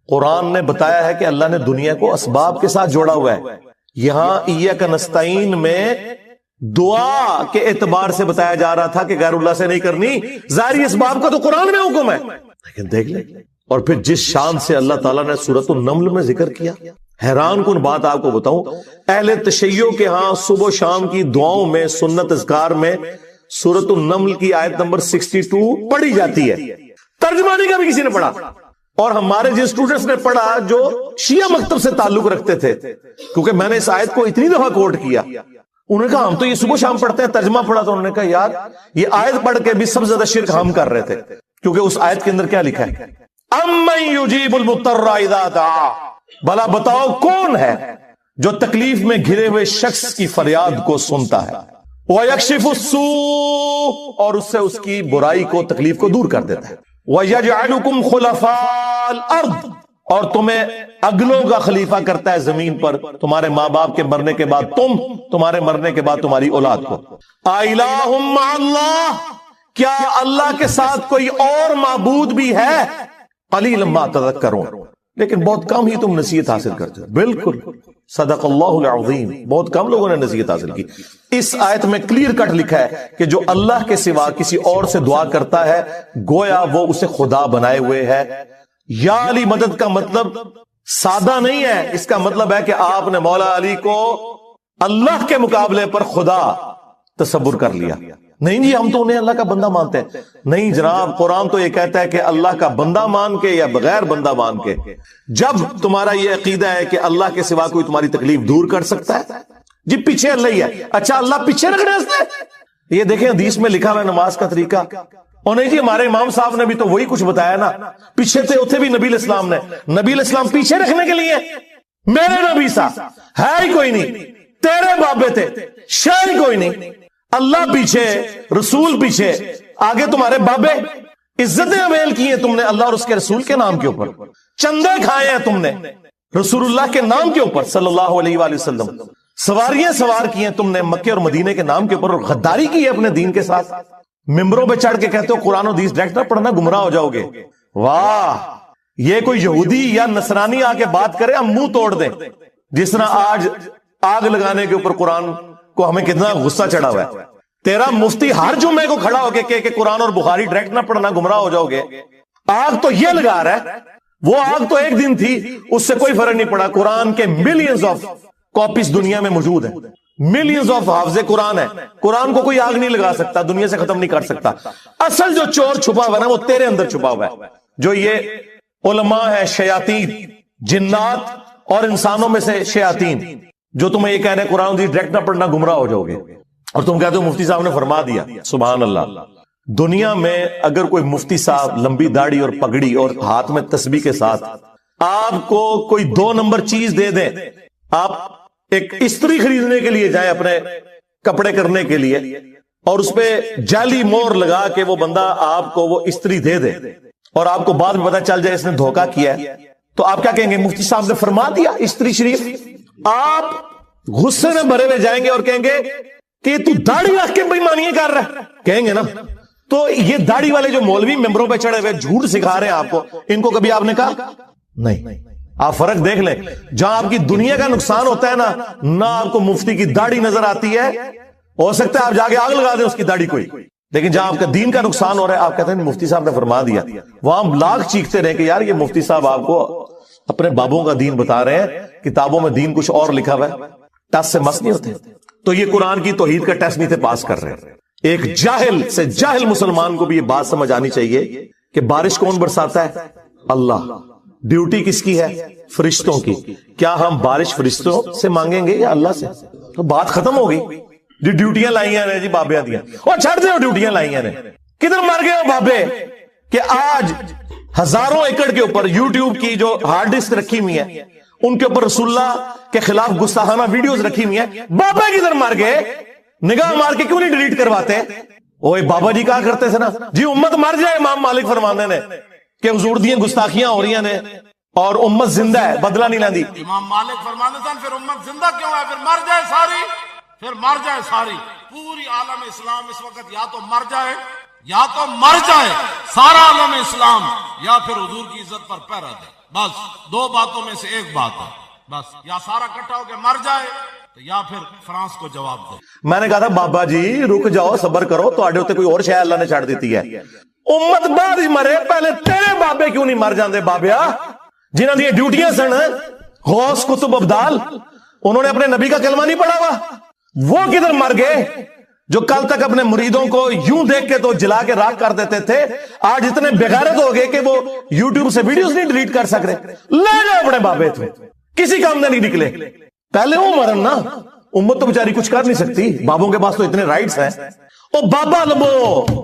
قرآن نے بتایا ہے کہ اللہ نے دنیا کو اسباب کے ساتھ جوڑا ہوا ہے۔ یہاں ایاک نستعین میں دعا کے اعتبار سے بتایا جا رہا تھا کہ غیر اللہ سے نہیں کرنی، ظاہری اسباب کا تو قرآن میں حکم ہے، لیکن دیکھ لیں۔ اور پھر جس شان سے اللہ تعالیٰ نے سورۃ النمل میں ذکر کیا، حیران کن بات آپ کو بتاؤں، اہل تشیع کے ہاں صبح و شام کی دعاؤں میں، سنت اذکار میں سورۃ النمل کی آیت نمبر 62 پڑھی جاتی ہے، ترجمہ نہیں کبھی کسی نے پڑھا۔ اور ہمارے جن اسٹوڈنٹس نے پڑھا جو شیعہ مکتب سے تعلق رکھتے تھے، کیونکہ میں نے اس آیت کو اتنی دفعہ کوٹ کیا، انہوں نے کہا ہم تو یہ صبح شام پڑھتے ہیں، ترجمہ پڑھا تو انہوں نے کہا یار یہ آیت پڑھ کے بھی سب سے زیادہ شرک ہم کر رہے تھے، کیونکہ اس آیت کے اندر کیا لکھا ہے؟ امن یجیب المضطر اذا دعا، بھلا بتاؤ کون ہے جو تکلیف میں گھرے ہوئے شخص کی فریاد کو سنتا ہے، وَيَكْشِفُ السُّوءَ، اور اس سے اس کی برائی کو، تکلیف کو دور کر دیتا ہے، وَيَجْعَلُكُمْ خُلَفَاءَ الْأَرْضِ، اور تمہیں اگلوں کا خلیفہ کرتا ہے زمین پر، تمہارے ماں باپ کے مرنے کے بعد تم، تمہارے مرنے کے بعد تمہاری اولاد کو۔ أَإِلَٰهٌ مَّعَ اللَّهِ، کیا اللہ کے ساتھ کوئی اور معبود بھی ہے؟ قَلِيلًا مَّا تَذَكَّرُونَ، لیکن بہت کم ہی تم نصیحت حاصل کرتے ہو۔ بالکل صدق اللہ العظیم، بہت کم لوگوں نے نصیحت حاصل کی۔ اس آیت میں کلیئر کٹ لکھا ہے کہ جو اللہ کے سوا کسی اور سے دعا کرتا ہے گویا وہ اسے خدا بنائے ہوئے ہے۔ یا علی مدد کا مطلب سادہ نہیں ہے، اس کا مطلب ہے کہ آپ نے مولا علی کو اللہ کے مقابلے پر خدا تصور کر لیا۔ نہیں جی ہم تو انہیں اللہ کا بندہ مانتے ہیں، نہیں جناب، قرآن تو یہ کہتا ہے کہ اللہ کا بندہ مان کے یا بغیر بندہ مان کے۔ جب تمہارا یہ عقیدہ ہے کہ اللہ کے سوا کوئی تمہاری تکلیف دور کر سکتا ہے، جی پیچھے اللہ ہی ہے، اچھا اللہ پیچھے رکھ رہے ہیں۔ یہ دیکھیں حدیث میں لکھا ہوا ہے نماز کا طریقہ، اور نہیں جی ہمارے امام صاحب نے بھی تو وہی کچھ بتایا نا، پیچھے تھے اتنے بھی نبی علیہ السلام نے، نبی علیہ السلام پیچھے رکھنے کے لیے، میرے نبی صاحب ہے ہی کوئی نہیں، تیرے بابے تھے شاید ہی کوئی نہیں، اللہ پیچھے، رسول پیچھے، آگے تمہارے بابے، عزتیں امیل کی ہیں تم نے اللہ اور اس کے رسول کے نام کے اوپر، چندے کھائے ہیں تم نے رسول اللہ کے نام کے اوپر صلی اللہ علیہ وآلہ وسلم، سواریاں سوار کی ہیں تم نے مکے اور مدینے کے نام کے اوپر، اور غداری کی ہے اپنے دین کے ساتھ، ممبروں پہ چڑھ کے کہتے ہو قرآن و حدیث ڈائریکٹ نہ پڑھنا گمراہ ہو جاؤ گے۔ واہ، یہ کوئی یہودی یا نصرانی آ کے بات کرے ہم منہ توڑ دیں، جس طرح آج آگ لگانے کے اوپر قرآن کو ہمیں کتنا غصہ چڑھا ہوا ہے۔ تیرا مفتی ہر جمعے کو کھڑا ہو کے کہ قرآن اور بخاری ڈائریکٹ نہ پڑھنا گمراہ ہو جاؤ گے، آگ تو یہ لگا رہا ہے، وہ آگ تو ایک دن تھی، اس سے کوئی فرق نہیں پڑا۔ قرآن کے ملینز آف کاپیز دنیا میں موجود ہیں، ملینز آف حافظ قرآن ہے، قرآن کو کوئی آگ نہیں لگا سکتا، دنیا سے ختم نہیں کر سکتا۔ اصل جو چور چھپا ہوا ہے نا وہ تیرے اندر چھپا ہوا ہے، جو یہ علماء ہے شیاطین، جنات اور انسانوں میں سے شیاطین، جو تمہیں یہ کہہ رہے ہیں قرآن ڈائریکٹ نہ پڑھنا گمراہ ہو جاؤ گے، اور تم کہتے ہو مفتی صاحب نے فرما دیا۔ سبحان اللہ، دنیا میں اگر کوئی مفتی صاحب لمبی داڑھی اور پگڑی اور ہاتھ میں تسبیح کے ساتھ آپ کو کوئی 2 نمبر چیز دے دیں، آپ ایک استری خریدنے کے لیے جائیں اپنے کپڑے کرنے کے لیے، اور اس پہ جعلی مور لگا کے وہ بندہ آپ کو وہ استری دے دے، اور آپ کو بعد میں پتا چل جائے اس نے دھوکہ کیا ہے، تو آپ کیا کہیں گے؟ مفتی صاحب نے فرما دیا استری شریف. آپ غصے میں بھرے ہوئے جائیں گے اور کہیں گے کہ تو داڑھی رکھ کے بےایمانیاں کر رہا ہے, کہیں گے نا. تو یہ داڑھی والے جو مولوی ممبروں پہ چڑھے ہوئے جھوٹ سکھا رہے ہیں آپ کو, ان کو کبھی آپ نے کہا نہیں. آپ فرق دیکھ لیں, جہاں آپ کی دنیا کا نقصان ہوتا ہے نہ آپ کو مفتی کی داڑھی نظر آتی ہے, ہو سکتا ہے آپ جا کے آگ لگا دیں اس کی داڑھی کوئی, لیکن جہاں آپ کا دین کا نقصان ہو رہا ہے آپ کہتے ہیں مفتی صاحب نے فرما دیا. وہاں ہم لاکھ چیختے رہے کہ یار یہ مفتی صاحب آپ کو اپنے بابوں کا دین بتا رہے ہیں, کتابوں میں دین کچھ اور لکھا ہوا ہے, ٹس سے مس نہیں ہوتے. تو یہ قرآن کی توحید کا ٹیسٹ نہیں تھے پاس کر رہے. ایک جاہل سے جاہل مسلمان کو بھی یہ بات سمجھ آنی چاہیے کہ بارش کون برساتا ہے؟ اللہ. ڈیوٹی کس کی ہے؟ فرشتوں کی. کیا ہم بارش فرشتوں سے مانگیں گے یا اللہ سے؟ تو بات ختم ہو گئی. جی ڈیوٹیاں لائیاں نے جی بابے دیا, اور چھڑ دے ڈیوٹیاں لائیاں نے. کدھر مر گئے ہو بابے کہ آج ہزاروں ایکڑ کے اوپر یوٹیوب کی جو ہارڈ ڈسک رکھی ہوئی ہے ان کے اوپر رسول اللہ کے خلاف گستاخانہ ویڈیوز رکھی ہوئی ہیں. بابا کدھر مر گئے؟ نگاہ مار کے کیوں نہیں ڈیلیٹ کرواتے؟ اوے بابا جی کہا کرتے تھے نا جی امت مر جائے, امام مالک فرماندے نے کہ حضور دیاں گستاخیاں ہو رہی ہیں اور امت زندہ ہے, بدلہ نہیں لیندی. امام مالک فرماندے تھے پھر امت زندہ کیوں ہے؟ پھر مر جائے ساری, پھر مر جائے ساری. پوری عالم اسلام اس وقت یا تو مر جائے سارا عالم اسلام, یا پھر حضور کی عزت پر پہرا دے. بس دو باتوں میں سے ایک بات ہے, بس یا سارا اکٹھا ہو کے مر جائے یا پھر فرانس کو جواب دے. میں نے کہا تھا بابا جی رک جاؤ, صبر کرو, تو آڈے ہوتے کوئی اور شے اللہ نے چھاڑ دیتی ہے. امت بعد ہی مرے, پہلے تیرے بابے کیوں نہیں مر جاندے بابیا جنہاں دی ڈیوٹیاں سن؟ غوث کتب ابدال, انہوں نے اپنے نبی کا کلمہ نہیں پڑھا ہوا, وہ کدھر مر گئے؟ جو کل تک اپنے مریدوں کو یوں دیکھ کے تو جلا کے راکھ کر دیتے تھے, آج اتنے بغیرت ہو گئے کہ وہ یوٹیوب سے ویڈیوز نہیں ڈیلیٹ کر سک رہے. لے جاؤ اپنے بابے تھے, کسی کام میں نہیں نکلے. پہلے وہ مرن نا, امت تو بیچاری کچھ کر نہیں سکتی, بابوں کے پاس تو اتنے رائٹس ہیں. او بابا لبو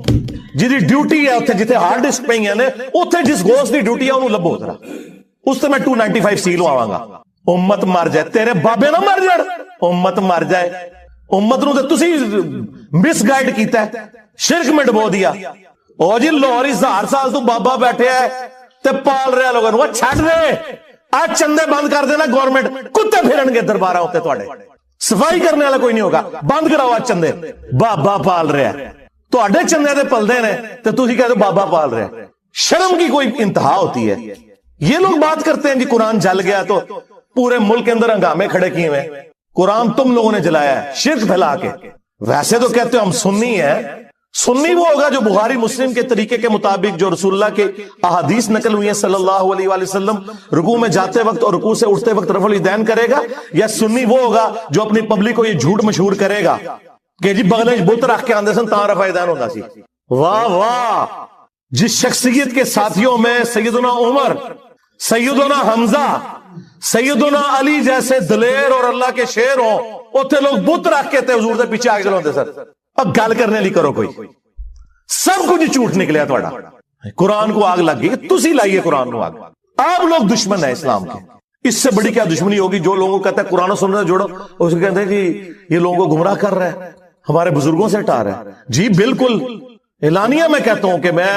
جی ڈیوٹی ہے اتنے جتنے ہارڈ ڈسک پہ ہیں نے, اتنے جس گوشت دی ڈیوٹی ہے انہوں لبو ذرا, اس سے میں 295 سیل آواں گا. امت مر جائے, تیرے بابے نہ مر جائے, امت مر جائے. امت نو تے تسی مس گائیڈ کیتا ہے, شرک میں ڈبو دیا. او جی لاہور 1000 سال تو بابا بیٹھے ہے تے پال رہے لوگوں نو, چھڈ دے. آج چندے بند کر دینا گورنمنٹ, کتے پھرن گے دربارہ ہوتے تواڈے, صفائی کرنے والا کوئی نہیں ہوگا, بند کراؤ آج چندے. بابا پال رہا ہے, تواڈے چندے تے پلدے نے تے تسی کہتے بابا پال رہا ہے. شرم کی کوئی انتہا ہوتی ہے. یہ لوگ بات کرتے ہیں جی قرآن جل گیا تو پورے ملک کے اندر ہنگامے کھڑے کیے ہوئے, قرآن تم لوگوں نے جلایا ہے شرک پھیلا کے. ویسے تو کہتے ہو ہم سنی ہیں, سنی وہ ہوگا جو بخاری مسلم کے طریقے کے مطابق جو رسول اللہ کے احادیث نقل ہوئی ہیں صلی اللہ علیہ وآلہ وسلم, رکوع میں جاتے وقت اور رکوع سے اٹھتے وقت رفع الیدین کرے گا, یا سنی وہ ہوگا جو اپنی پبلک کو یہ جھوٹ مشہور کرے گا کہ جی بغلے بت رکھ کے آندے سن تاں رفع الیدین ہوتا سی. واہ واہ, جس شخصیت کے ساتھیوں میں سیدنا عمر, سیدنا حمزہ, سیدنا علی جیسے دلیر اور اللہ کے شیر ہوں, اتنے لوگ بت رکھ کے تے حضور دے پیچھے آگے چلاتے سر. اب گل کرنے لی کرو کوئی, سب کچھ جھوٹ نکلیا تھوڑا. قرآن کو آگ لگ گئی, تسی لائیے قرآن کو آگ. آپ لوگ دشمن ہیں اسلام کے, اس سے بڑی کیا دشمنی ہوگی؟ جو لوگوں کو کہتا ہے قرآن و سنت جوڑو, اس کو کہتے ہیں جی یہ لوگوں کو گمراہ کر رہا ہے, ہمارے بزرگوں سے ہٹا رہا ہے. جی بالکل اعلانیہ میں کہتا ہوں کہ میں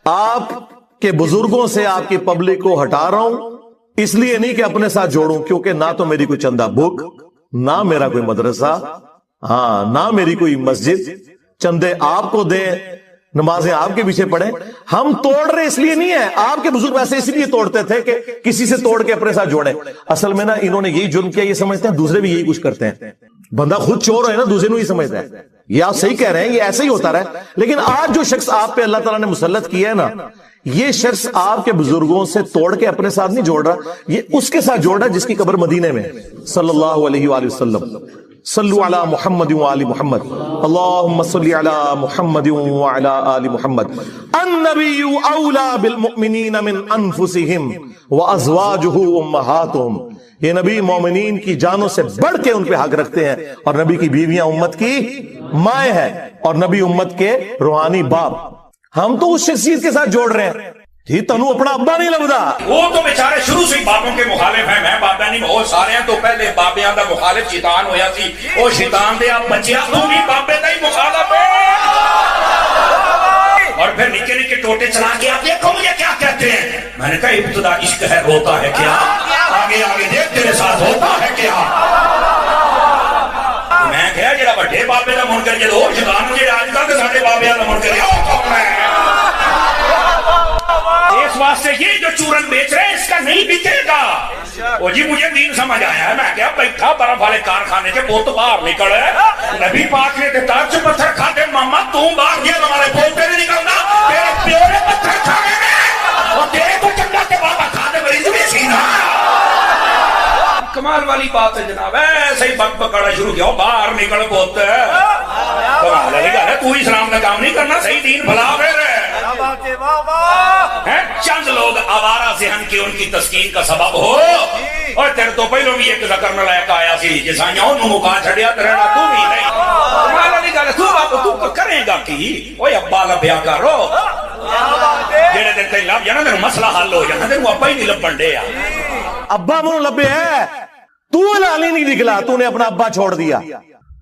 آپ کے بزرگوں سے آپ کی پبلک کو ہٹا رہا ہوں, اس لیے نہیں کہ اپنے ساتھ جوڑوں, کیونکہ نہ تو میری کوئی چندہ بک, نہ میرا کوئی مدرسہ, ہاں نہ میری کوئی مسجد. چندے آپ کو دیں, نمازیں آپ کے پیچھے پڑھیں. ہم توڑ رہے اس لیے نہیں ہے, آپ کے بزرگ ویسے اس لیے توڑتے تھے کہ کسی سے توڑ کے اپنے ساتھ جوڑیں. اصل میں نا انہوں نے یہی جرم کیا, یہ سمجھتے ہیں دوسرے بھی یہی کچھ کرتے ہیں. بندہ خود چور ہے نا, دوسرے نو ہی سمجھتا ہے. یہ آپ صحیح کہہ رہے ہیں, یہ ایسے ہی ہوتا رہا. لیکن آج جو شخص آپ پہ اللہ تعالیٰ نے مسلط کیا ہے نا, یہ شخص آپ کے بزرگوں سے توڑ کے اپنے ساتھ نہیں جوڑ رہا, یہ اس کے ساتھ جوڑ رہا جس کی قبر مدینے میں صلی اللہ علیہ وآلہ وسلم. صلو علی محمد وآل محمد, اللہم صلی علی محمد وعلی آل محمد. النبی اولا بالمؤمنین من انفسہم وازواجہ امہاتہم. یہ نبی مومنین کی جانوں سے بڑھ کے ان پہ حق رکھتے ہیں, اور نبی کی بیویاں امت کی مائیں ہیں, اور نبی امت کے روحانی باپ. ہم تو اس شخصیت کے ساتھ جوڑ رہے ہیں جی, تنو اپنا ابا نہیں لگتا. وہ تو بیچارے شروع سے بابوں کے مخالف ہیں, میں بابا نہیں, بہت سارے ہیں. تو پہلے بابیاں دا مخالف شیطان ہویا سی, وہ شیطان دے آپ بچیا تو بھی بابے دا ہی مخالف ہے. اور پھر نکے نکے ٹوٹے چلا کے آپ دیکھو مجھے کیا کہتے ہیں, میں نے کہا ابتدا عشق ہے روتا ہے کیا, آگے آگے دیکھ تیرے ساتھ ہوتا ہے کیا. میں کہا جڑا بڑے بابے دا منکر جے او شیطان جے اج تک ساڈے بابیاں دا منکر ہے او کون ہے؟ اس واسطے یہ جو چورن بیچ رہے ہیں اس کا نہیں بکے گا. وہ جی مجھے دین سمجھ آیا ہے. میں کہا بیٹھا برف والے کارخانے کے بت باہر نکل نبی پاک نے کتاب سے پتھر کھاتے ماما تم باہر گیا ہمارے بول پہ نہیں نکلنا تیرے پیو نے پتھر کھانے میں اور تیرے کو چنگا کے بابا کھانے مریض بھی سینا. کمال والی بات ہے جناب. ایسے ہی بک پکڑنا شروع کیا باہر نکل بہت کمال والی گل ہے. تو اسلام کا کام نہیں کرنا صحیح دین بھلا پھر چند لوگ آوارہ ذہن کی ان کی تسکین کا سبب ہو. اور تیرے تو پہلو بھی ایک ذکر میں لائق آیا سی جسائیاں انہوں مکا چھڑیا ترہنا تو بھی نہیں. کمال والی گل ہے. تو باپ تو کرے گا کی اوہ ابا لبیا کرو جیڑے دن تین لب جانا تین مسئلہ حل ہو جانا تین ابا ہی نہیں لبن دے. ابا منو لبے ہے تو لالی نہیں نکلا, تو نے اپنا ابا چھوڑ دیا.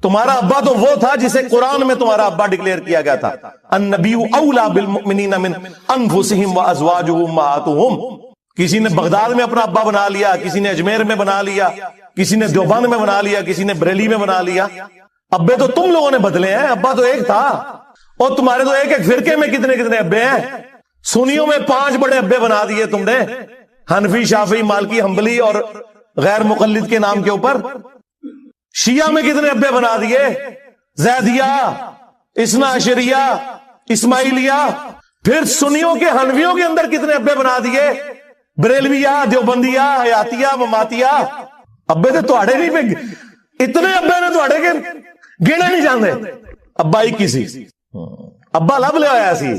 تمہارا ابا تو وہ تھا جسے قرآن میں تمہارا ابا ڈکلیئر کیا گیا تھا النبی اولا بالمؤمنین من انفسہم وازواجہ امہاتہم. کسی نے بغداد میں اپنا ابا بنا لیا, کسی نے اجمیر میں بنا لیا, کسی نے دیوبند میں بنا لیا, کسی نے بریلی میں بنا لیا. ابے تو تم لوگوں نے بدلے ہیں, ابا تو ایک تھا. اور تمہارے تو ایک ایک فرقے میں کتنے کتنے ابے ہیں. سنیوں میں 5 بڑے ابے بنا دیے تم نے, حنفی, شافعی, مالکی, حنبلی اور غیر مقلد کے نام کے اوپر. شیعہ میں کتنے ابے بنا دیے, زیدیہ, اثنا عشریہ, اسماعیلیہ. پھر سنیوں کے حنفیوں کے اندر کتنے ابے بنا دیے, بریلویہ, دیوبندیہ, حیاتیہ, مماتیہ. ابے تو تواڑے نہیں پہ اتنے ابے نے تواڑے کے گنے نہیں جاندے. ابا ہی کسی ابا لب لے آیا سی.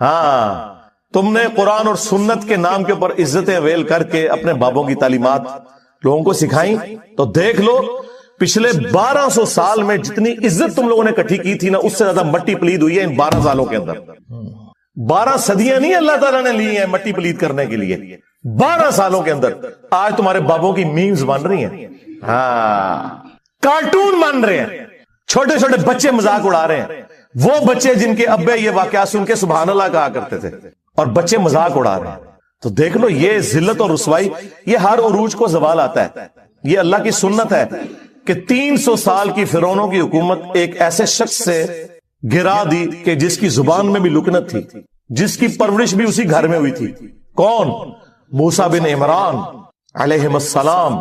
ہاں تم نے قرآن اور سنت کے نام کے اوپر عزتیں ویل کر کے اپنے بابوں کی تعلیمات لوگوں کو سکھائیں. تو دیکھ لو پچھلے 1200 سال میں جتنی عزت تم لوگوں نے اکٹھی کی تھی نا, اس سے زیادہ مٹی پلید ہوئی ہے ان 12 سالوں کے اندر. 12 صدیاں نہیں اللہ تعالیٰ نے لی ہیں مٹی پلید کرنے کے لیے. 12 سالوں کے اندر آج تمہارے بابوں کی میمز بن رہی ہیں, ہاں کارٹون بن رہے ہیں, چھوٹے چھوٹے بچے مذاق اڑا رہے ہیں. وہ بچے جن کے ابے یہ واقعات سن کے سبحان اللہ کہا کرتے تھے اور بچے مذاق اڑا رہے ہیں. تو دیکھ لو یہ ذلت اور رسوائی, یہ ہر عروج کو زوال آتا ہے. یہ اللہ کی سنت ہے کہ 300 سال کی فرعونوں کی حکومت ایک ایسے شخص سے گرا دی کہ جس کی زبان میں بھی لکنت تھی, جس کی پرورش بھی اسی گھر میں ہوئی تھی. کون؟ موسیٰ بن عمران علیہ السلام.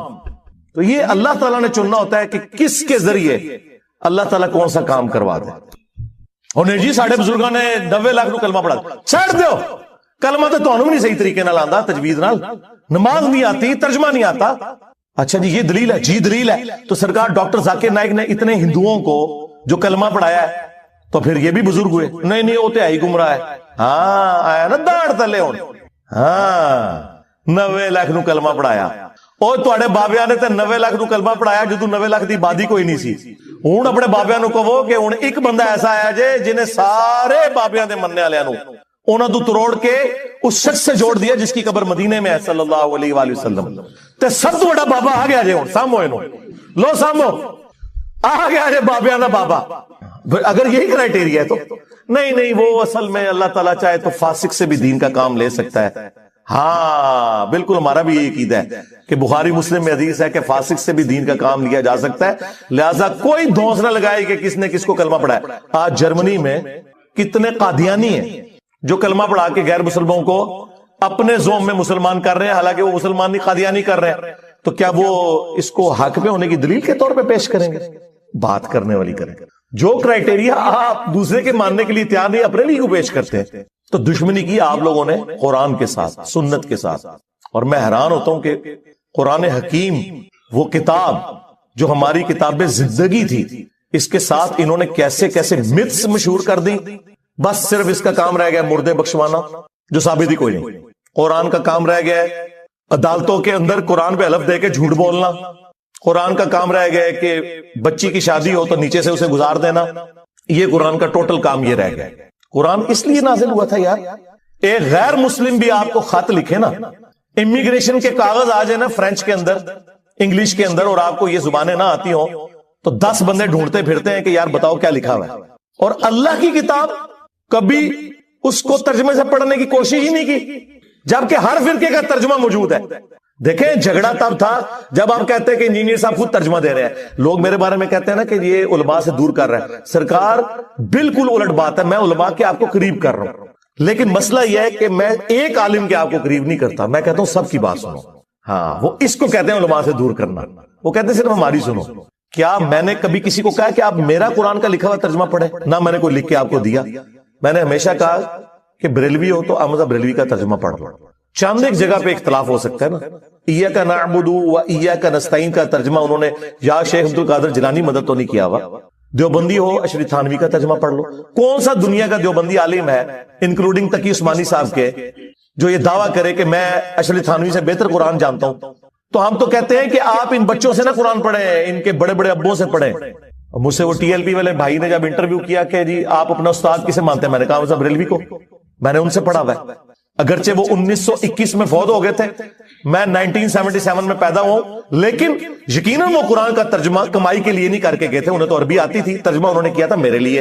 تو یہ اللہ تعالیٰ نے چننا ہوتا ہے کہ کس کے ذریعے اللہ تعالیٰ کون سا کام کروا دے. اور نہیں جی ساڑھے بزرگاں نے 90 لاکھ نو کلمہ پڑھا چھڑ دیو. کلمہ تو تانوں بھی نہیں صحیح طریقے نال آندا, تجوید نال, نماز نہیں آتی, ترجمہ نہیں آتا. اچھا جی یہ دلیل ہے, جی دلیل ہے. تو سرکار ڈاکٹر ذاکر نائک نے اتنے ہندوؤں کو جو کلمہ پڑھایا ہے تو پھر یہ بھی بزرگ ہوئے. نہیں نہیں وہ تو ہی گمراہ ہے. ہاں آیا نا داڑ تلے ہون. ہاں 90 لاکھ نو کلمہ پڑھایا. اور تواڈے بابیاں نے تے 90 لاکھ نو کلمہ پڑھایا جدوں 90 لاکھ دی آبادی کوئی نہیں سی. ہن اپنے بابیاں نو کہو کہ ہن ایک بندہ ایسا آیا جے جنہیں سارے بابیاں دے مننے والےاں نو انہاں تو تروڑ کے اس شخص سے جوڑ دیا جس کی قبر مدینے میں ہے صلی اللہ علیہ وآلہ وسلم. تے سب تو بڑا بابا آ گیا جے ہن سامو اینو لو سامو آ گیا جے بابیاں دا بابا. اگر یہی کرائٹیریا ہے تو نہیں وہ اصل میں اللہ تعالیٰ چاہے تو فاسق سے بھی دین کا کام لے سکتا ہے. ہاں بالکل ہمارا بھی یہ عقیدہ ہے کہ بخاری مسلم میں حدیث ہے کہ فاسق سے بھی دین کا کام لیا جا سکتا ہے. لہذا کوئی دھونس نہ لگائے کہ کس نے کس کو کلمہ پڑھایا. آج جرمنی میں کتنے قادیانی ہیں جو کلمہ پڑھا کے غیر مسلمانوں کو اپنے زوم میں مسلمان کر رہے ہیں, حالانکہ وہ مسلمان نہیں قادیانی کر رہے ہیں. تو کیا وہ اس کو حق پہ ہونے کی دلیل کے طور پہ پیش کریں گے؟ بات کرنے والی کریں گے. جو کرائٹیریا آپ دوسرے کے ماننے کے لیے تیار نہیں اپنے لیے کو پیش کرتے ہیں. تو دشمنی کی آپ لوگوں نے قرآن کے ساتھ, سنت کے ساتھ. اور میں حیران ہوتا ہوں کہ قرآن حکیم وہ کتاب جو ہماری کتاب زندگی تھی, اس کے ساتھ انہوں نے کیسے کیسے متس مشہور کر دی. بس صرف اس کا کام رہ گیا مردے بخشوانا جو ثابت ہی کوئی نہیں. قرآن کا کام رہ گیا ہے عدالتوں کے اندر قرآن پہ حلف دے کے جھوٹ بولنا. قرآن کا کام رہ گیا ہے کہ بچی کی شادی ہو تو نیچے سے اسے گزار دینا. یہ قرآن کا ٹوٹل کام یہ رہ گیا. قرآن اس لیے نازل ہوا تھا یار, ایک غیر مسلم بھی آپ کو خط لکھے نا, امیگریشن کے کاغذ آ جائے نا فرینچ کے اندر, انگلش کے اندر, اور آپ کو یہ زبانیں نہ آتی ہوں تو 10 بندے ڈھونڈتے پھرتے ہیں کہ یار بتاؤ کیا لکھا ہوا ہے. اور اللہ کی کتاب کبھی اس کو ترجمے سے پڑھنے کی کوشش ہی نہیں کی. جبکہ ہر فرقے کا ترجمہ موجود ہے. دیکھیں جھگڑا تب تھا جب آپ کہتے ہیں کہ انجینئر صاحب خود ترجمہ دے رہے ہیں. لوگ میرے بارے میں کہتے ہیں نا کہ یہ علماء سے دور کر رہا ہے. سرکار بالکل الٹ بات ہے, میں علماء کے آپ کو قریب کر رہا ہوں, لیکن مسئلہ یہ ہے کہ میں ایک عالم کے آپ کو قریب نہیں کرتا, میں کہتا ہوں سب کی بات سنو. ہاں, وہ اس کو کہتے ہیں علماء سے دور کرنا. وہ کہتے ہیں صرف ہماری سنو. کیا میں نے کبھی کسی کو کہا کہ آپ میرا قرآن کا لکھا ہوا ترجمہ پڑھیں؟ نہ میں نے کوئی لکھ کے آپ کو دیا. میں نے ہمیشہ کہا کہ بریلوی ہو تو احمد بریلوی کا ترجمہ پڑھ لو. چاند ایک جگہ پہ اختلاف ہو سکتا ہے نا. ایاک نعبد و ایاک نستعین کا ترجمہ انہوں نے یا شیخ عبد القادر جیلانی مدد تو نہیں کیا ہوا. دیوبندی ہو اشرف تھانوی کا ترجمہ پڑھ لو. کون سا دنیا کا دیوبندی عالم ہے انکلوڈنگ تقی عثمانی صاحب کے جو یہ دعویٰ کرے کہ میں اشرف تھانوی سے بہتر قرآن جانتا ہوں؟ تو ہم تو کہتے ہیں کہ آپ ان بچوں سے نہ قرآن پڑھیں, ان کے بڑے بڑے ابوں سے پڑھیں. مجھ سے وہ ٹی ایل پی والے بھائی نے جب انٹرویو کیا کہ جی آپ اپنا استاد کسے مانتے ہیں, میں نے کہا صاحب بریلوی کو, میں نے ان سے پڑھا ہوا ہے. اگرچہ وہ 1921 میں فوت ہو گئے تھے, میں 1977 میں پیدا ہوں, لیکن یقیناً وہ قرآن کا ترجمہ کمائی کے لیے نہیں کر کے گئے تھے. انہیں تو عربی آتی تھی, ترجمہ انہوں نے کیا تھا میرے لیے.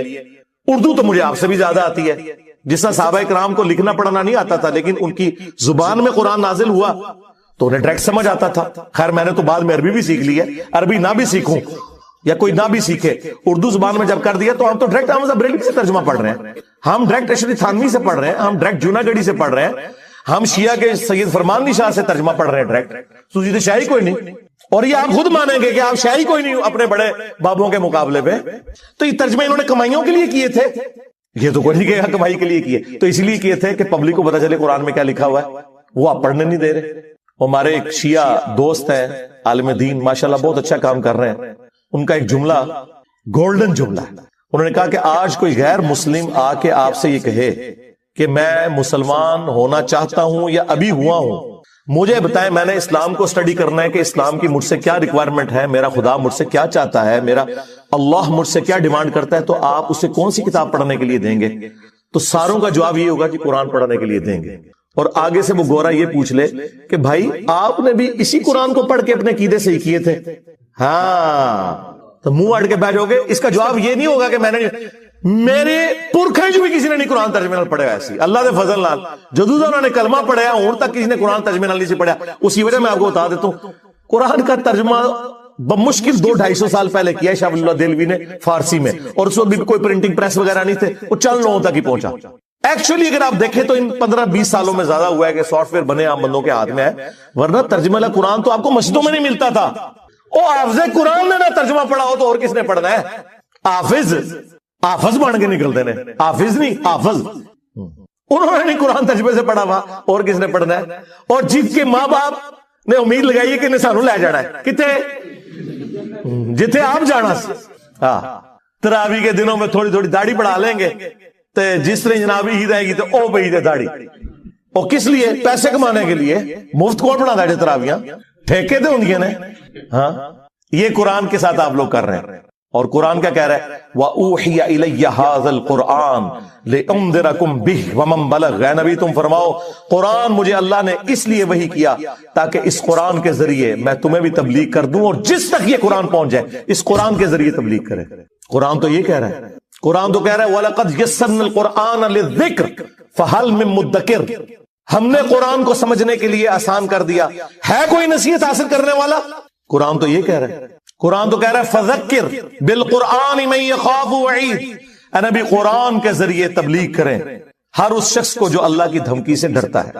اردو تو مجھے آپ سے بھی زیادہ آتی ہے. جس طرح صحابہ کرام کو لکھنا پڑھنا نہیں آتا تھا, لیکن ان کی زبان میں قرآن نازل ہوا تو انہیں ڈائریکٹ سمجھ آتا تھا. خیر میں نے تو بعد میں عربی بھی سیکھ لی ہے. عربی نہ بھی سیکھوں یا کوئی نہ بھی سیکھے, اردو زبان میں جب کر دیا تو ہم تو ڈائریکٹ احمد بریلوی سے ترجمہ پڑھ رہے ہیں, ہم ڈائریکٹ اشرف تھانوی سے پڑھ رہے ہیں, ہم ڈائریکٹ جوناگڑھی سے پڑھ رہے ہیں, ہم شیعہ کے سید فرمان دی شاہ سے ترجمہ پڑھ رہے ہیں ڈائریکٹ. تو یہ شاہی کوئی نہیں, اور یہ آپ خود مانیں گے کہ آپ شاہی کوئی نہیں اپنے بڑے بابوں کے مقابلے پہ. تو یہ ترجمے انہوں نے کمائیوں کے لیے کیے تھے, یہ تو کوئی نہیں کہے کمائی کے لیے کیے, تو اس لیے کیے تھے کہ پبلک کو پتا چلے قرآن میں کیا لکھا ہوا ہے. وہ آپ پڑھنے نہیں دے رہے. ہمارے ایک شیعہ دوست ہیں عالم دین, ماشاءاللہ بہت اچھا کام کر رہے ہیں. ان کا ایک جملہ گولڈن جملہ ہے. انہوں نے کہا کہ آج کوئی غیر مسلم آ کے آپ سے یہ کہے کہ میں مسلمان ہونا چاہتا ہوں یا ابھی ہوا ہوں, مجھے بتائیں میں نے اسلام کو سٹڈی کرنا ہے کہ اسلام کی مجھ سے کیا ریکوائرمنٹ ہے, میرا خدا مجھ سے کیا چاہتا ہے, میرا اللہ مجھ سے کیا ڈیمانڈ کرتا ہے, تو آپ اسے کون سی کتاب پڑھنے کے لیے دیں گے؟ تو ساروں کا جواب یہ ہوگا کہ قرآن پڑھنے کے لیے دیں گے. اور آگے سے وہ گورا یہ پوچھ لے کہ بھائی آپ نے بھی اسی قرآن کو پڑھ کے اپنے عقیدے سے ہی کیے تھے؟ ہاں, تو منہ اڑ کے بیٹھ جاؤ گے. اس کا جواب یہ نہیں ہوگا کہ میں نے میرے پرکھے جو بھی کسی نے نہیں قرآن ترجمے نال پڑھا ایسی اللہ دے فضل نال جدوں انہوں نے کلمہ پڑھیا ہوں تک کسی نے قرآن ترجمے نال نہیں سی پڑھا. اسی وجہ میں آپ کو بتا دیتا ہوں, قرآن کا ترجمہ بمشکل 200-250 سال پہلے کیا ہے شاہ ولی اللہ دہلوی نے فارسی میں, اور اس وقت بھی کوئی پرنٹنگ پریس وغیرہ نہیں تھے, وہ چند لوگوں تک ہی پہنچا. ایکچولی اگر آپ دیکھیں تو ان 15-20 سالوں میں زیادہ ہوا ہے کہ سافٹ ویئر بنے عام بندوں کے ہاتھ میں ہے, ورنہ ترجمہ قرآن تو آپ کو مسجدوں میں نہیں ملتا تھا. او حافظ قرآن نے نہ ترجمہ پڑھا ہو تو اور کس نے پڑھنا ہے؟ حافظ بن کے نکلتے ہیں, حافظ نہیں حافظ. انہوں نے نہیں قرآن ترجمے سے پڑھا ہوا, اور کس نے پڑھنا ہے؟ اور جس کے ماں باپ نے امید لگائی ہے کہ انہیں سانو لے جانا ہے کتے جتھے آپ جانا سی. تراوی کے دنوں میں تھوڑی تھوڑی داڑھی بڑھا لیں گے, تو جس طرح جنابی عید آئے گی تو او بھائی دے داڑھی, اور کس لیے؟ پیسے کمانے کے لیے. مفت کون بڑھا داڑھی تراویاں؟ ٹھیکے دے ان نے. ہاں, یہ قرآن کے ساتھ آپ لوگ کر رہے ہیں. اور قرآن کیا کہہ رہا ہے؟ وَأُوحِيَ إِلَيَّ هَذَا الْقُرْآنُ لِأُنذِرَكُمْ بِهِ وَمَنْ بَلَغَ. اے نبی تم فرماؤ قرآن مجھے اللہ نے اس لیے وحی کیا تاکہ اس قرآن کے ذریعے میں تمہیں بھی تبلیغ کر دوں, اور جس تک یہ قرآن پہنچ جائے اس قرآن کے ذریعے تبلیغ کرے. قرآن تو یہ کہہ رہا ہے, قرآن تو کہہ رہا ہے وَلَقَدْ يَسَّرْنَا الْقُرْآنَ لِلذِّكْرِ فَهَلْ مِن مُدَّكِرٍ. ہم نے قرآن کو سمجھنے کے لیے آسان کر دیا, ہے کوئی نصیحت حاصل کرنے والا؟ قرآن تو یہ کہہ رہا ہے. قرآن تو کہہ رہا ہے فَذَكِّرْ بِالْقُرْآنِ مَن يَخَافُ وَعِيدٍ. اے نبی قرآن کے ذریعے تبلیغ کریں ہر اس شخص کو جو اللہ کی دھمکی سے ڈرتا ہے.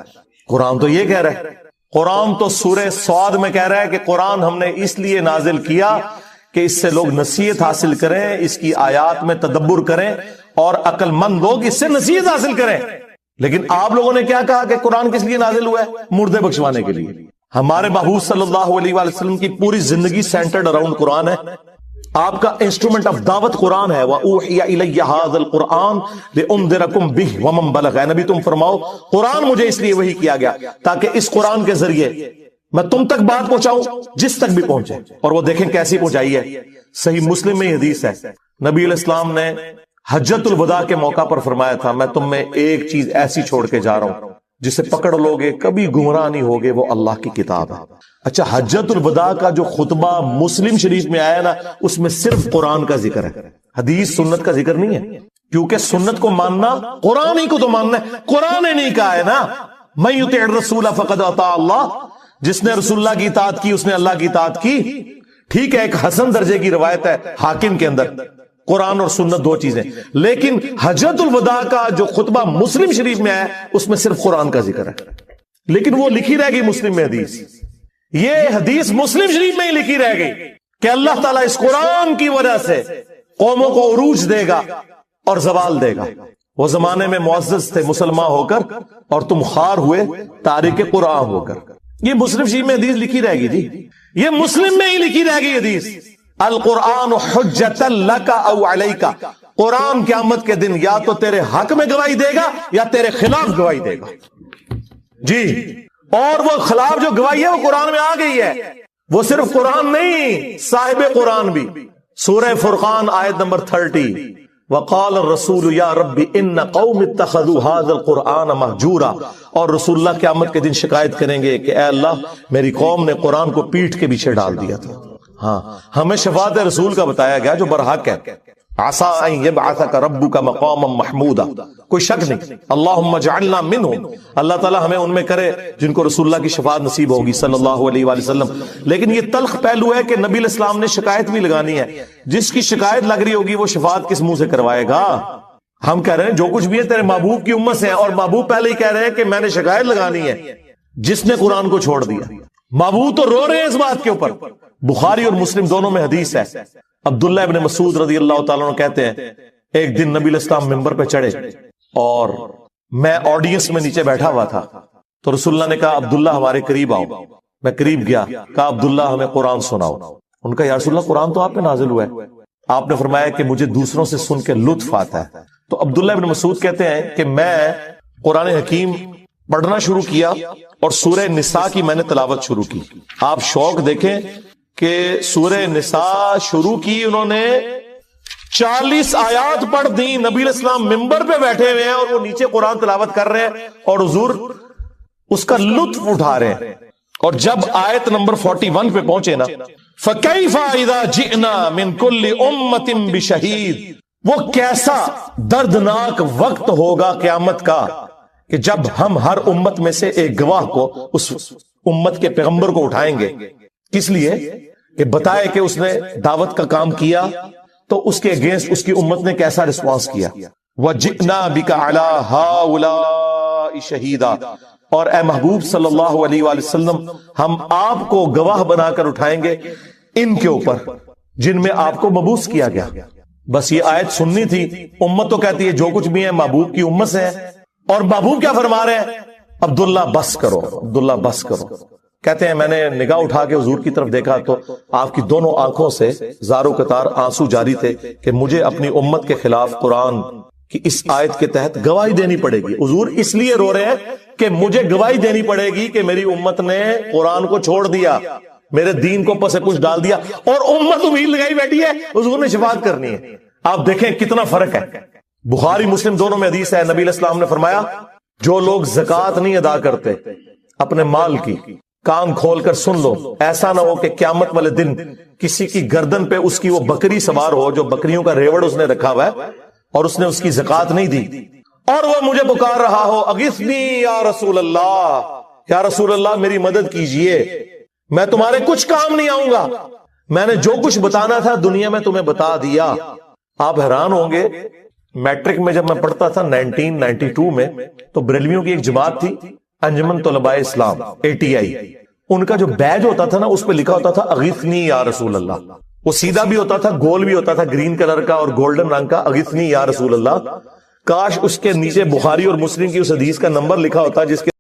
قرآن تو یہ کہہ رہا ہے. قرآن تو سورہ صاد میں کہہ رہا ہے کہ قرآن ہم نے اس لیے نازل کیا کہ اس سے لوگ نصیحت حاصل کریں, اس کی آیات میں تدبر کریں, اور عقل مند لوگ اس سے نصیحت حاصل کریں. لیکن آپ لوگوں نے کیا کہا کہ قرآن کس لیے نازل ہوا ہے؟ مردے بخشوانے کے لیے. ہمارے محبوب صلی اللہ علیہ وآلہ وسلم کی پوری زندگی سینٹرڈ اراؤنڈ قرآن ہے. آپ کا انسٹرومنٹ آف دعوت قرآن ہے. وَأُوحِيَ إِلَيَّ هَذَا الْقُرْآنُ لِأُنذِرَكُمْ بِهِ وَمَنْ بَلَغَ. اے نبی تم فرماؤ قرآن مجھے اس لیے وحی کیا گیا تاکہ اس قرآن کے ذریعے میں تم تک بات پہنچاؤں جس تک بھی پہنچے. اور وہ دیکھیں کیسی پہنچائی ہے. صحیح مسلم میں یہ حدیث ہے, نبی علیہ السلام نے حجت الوداع کے موقع پر فرمایا تھا میں تم میں ایک چیز ایسی چھوڑ کے جا رہا ہوں جسے پکڑ لوگے کبھی گمراہ نہیں ہوگے, وہ اللہ کی کتاب ہے. اچھا, حجت الوداع کا جو خطبہ مسلم شریف میں آیا نا, اس میں صرف قرآن کا ذکر ہے, حدیث سنت کا ذکر نہیں ہے, کیونکہ سنت کو ماننا قرآن ہی کو تو ماننا ہے, قرآن نے نہیں کہا ہے نا. من یطع الرسول فقد اطاع اللہ، جس نے رسول اللہ کی اطاعت کی اس نے اللہ کی اطاعت کی. ٹھیک ہے، ایک حسن درجے کی روایت ہے حاکم کے اندر، قرآن اور سنت دو چیزیں، لیکن حجۃ الوداع کا جو خطبہ مسلم شریف میں ہے اس میں صرف قرآن کا ذکر ہے، لیکن وہ لکھی رہ گئی مسلم میں حدیث. یہ حدیث مسلم شریف میں ہی لکھی رہ گئی کہ اللہ تعالیٰ اس قرآن کی وجہ سے قوموں کو عروج دے گا اور زوال دے گا. وہ زمانے میں معزز تھے مسلمان ہو کر اور تم خوار ہوئے تارک قرآن ہو کر. یہ مسلم شریف میں حدیث لکھی رہ گئی جی، یہ مسلم میں ہی لکھی رہ گئی حدیث. القرآن حجۃ لک او علیک، قرآن قیامت کے دن یا تو تیرے حق میں گواہی دے گا یا تیرے خلاف گواہی دے گا. جی، اور وہ خلاف جو گواہی ہے وہ قرآن میں آ گئی ہے. وہ صرف قرآن نہیں، صاحب قرآن بھی. سورہ فرقان آیت نمبر 30، وقال الرسول یا رب ان قوم اتخذوا هذا القرآن مہجورا، اور رسول اللہ قیامت کے دن شکایت کریں گے کہ اے اللہ میری قوم نے قرآن کو پیٹھ کے پیچھے ڈال دیا تھا. ہاں، ہمیں شفاعت رسول کا بتایا گیا جو برحق ہے. عسى ان يبعثك ربك مقاما محمودا، کوئی شک نہیں. اللهم اجعلنا منهم، اللہ تعالیٰ ہمیں ان میں کرے جن کو رسول اللہ کی شفاعت نصیب ہوگی صلی اللہ علیہ وآلہ وسلم. لیکن یہ تلخ پہلو ہے کہ نبی علیہ السلام نے شکایت بھی لگانی ہے. جس کی شکایت لگ رہی ہوگی وہ شفاعت کس منہ سے کروائے گا؟ ہم کہہ رہے ہیں جو کچھ بھی ہے تیرے محبوب کی امت سے ہے، اور محبوب پہلے ہی کہہ رہے ہیں کہ میں نے شکایت لگانی ہے جس نے قرآن کو چھوڑ دیا. محبوب تو رو رہے ہیں اس بات کے اوپر. بخاری اور مسلم دونوں میں حدیث ہے. عبداللہ ابن مسعود رضی اللہ تعالیٰ عنہ کہتے ہیں ایک دن نبی علیہ السلام ممبر پہ چڑھے اور میں آڈینس میں نیچے بیٹھا ہوا تھا، تو رسول اللہ نے کہا عبداللہ ہمارے قریب آؤ. میں قریب گیا، کہا عبداللہ ہمیں قرآن سناؤ. ان کا یا رسول اللہ قرآن تو آپ پہ نازل ہوا ہے. آپ نے فرمایا کہ مجھے دوسروں سے سن کے لطف آتا ہے. تو عبداللہ ابن مسعود کہتے ہیں کہ میں قرآن حکیم پڑھنا شروع کیا اور سورہ نساء کی میں نے تلاوت شروع کی. آپ شوق دیکھیں کہ سورہ نساء شروع کی انہوں نے 40 آیات پڑھ دی. نبی علیہ السلام ممبر پہ بیٹھے ہوئے ہیں اور وہ نیچے قرآن تلاوت کر رہے ہیں اور حضور اس کا لطف اٹھا رہے ہیں. اور جب آیت نمبر 41 پہ پہنچے نا، فَكَيْفَ إِذَا جِئْنَا مِن كُلِّ أُمَّةٍ بِشَهِيدٍ، وہ کیسا دردناک وقت ہوگا قیامت کا کہ جب ہم ہر امت میں سے ایک گواہ کو اس امت کے پیغمبر کو اٹھائیں گے. کس لیے؟ کہ بتائے کہ اس نے دعوت کا کام کیا تو اس کے اگینسٹ اس کی امت نے کیسا رسپانس کیا. وَجِئْنَا بِكَ عَلَىٰ هَٰؤُلَاءِ شَهِيدًا، اور اے محبوب صلی اللہ علیہ وآلہ وسلم ہم آپ کو گواہ بنا کر اٹھائیں گے ان کے اوپر جن میں آپ کو مبعوث کیا گیا. بس یہ آیت سننی تھی. امت تو کہتی ہے جو کچھ بھی ہے محبوب کی امت سے ہے، اور محبوب کیا فرما رہے ہیں؟ عبداللہ بس کرو، عبداللہ بس کرو. کہتے ہیں میں نے نگاہ اٹھا کے حضور کی طرف دیکھا تو آپ کی دونوں آنکھوں سے زارو قطار آنسو جاری تھے کہ مجھے اپنی امت کے خلاف قرآن کی اس آیت کے تحت گواہی دینی پڑے گی. حضور اس لیے رو رہے ہیں کہ مجھے گواہی دینی پڑے گی کہ میری امت نے قرآن کو چھوڑ دیا، میرے دین کو پس پش ڈال دیا، اور امت امید لگائی بیٹھی ہے حضور نے شفاعت کرنی ہے. آپ دیکھیں کتنا فرق ہے. بخاری مسلم دونوں میں حدیث ہے، نبی علیہ السلام نے فرمایا جو لوگ زکوٰۃ نہیں ادا کرتے اپنے مال کی، کان کھول کر سن لو، ایسا نہ ہو کہ قیامت والے دن کسی کی گردن پہ اس کی وہ بکری سوار ہو جو بکریوں کا ریوڑ اس نے رکھا ہوا ہے اور اس نے اس کی زکوٰۃ نہیں دی، اور وہ مجھے پکار رہا ہو اغثنی یا رسول اللہ، یا رسول اللہ میری مدد کیجئے، میں تمہارے کچھ کام نہیں آؤں گا، میں نے جو کچھ بتانا تھا دنیا میں تمہیں بتا دیا. آپ حیران ہوں گے، میٹرک میں جب میں پڑھتا تھا 1992 میں، تو بریلویوں کی ایک جماعت تھی انجمن طلباء اسلام ATI، ان کا جو بیج ہوتا تھا نا اس پہ لکھا ہوتا تھا اغثنی یا رسول اللہ. وہ سیدھا بھی ہوتا تھا، گول بھی ہوتا تھا، گرین کلر کا اور گولڈن رنگ کا، اغثنی یا رسول اللہ. کاش اس کے نیچے بخاری اور مسلم کی اس حدیث کا نمبر لکھا ہوتا جس کے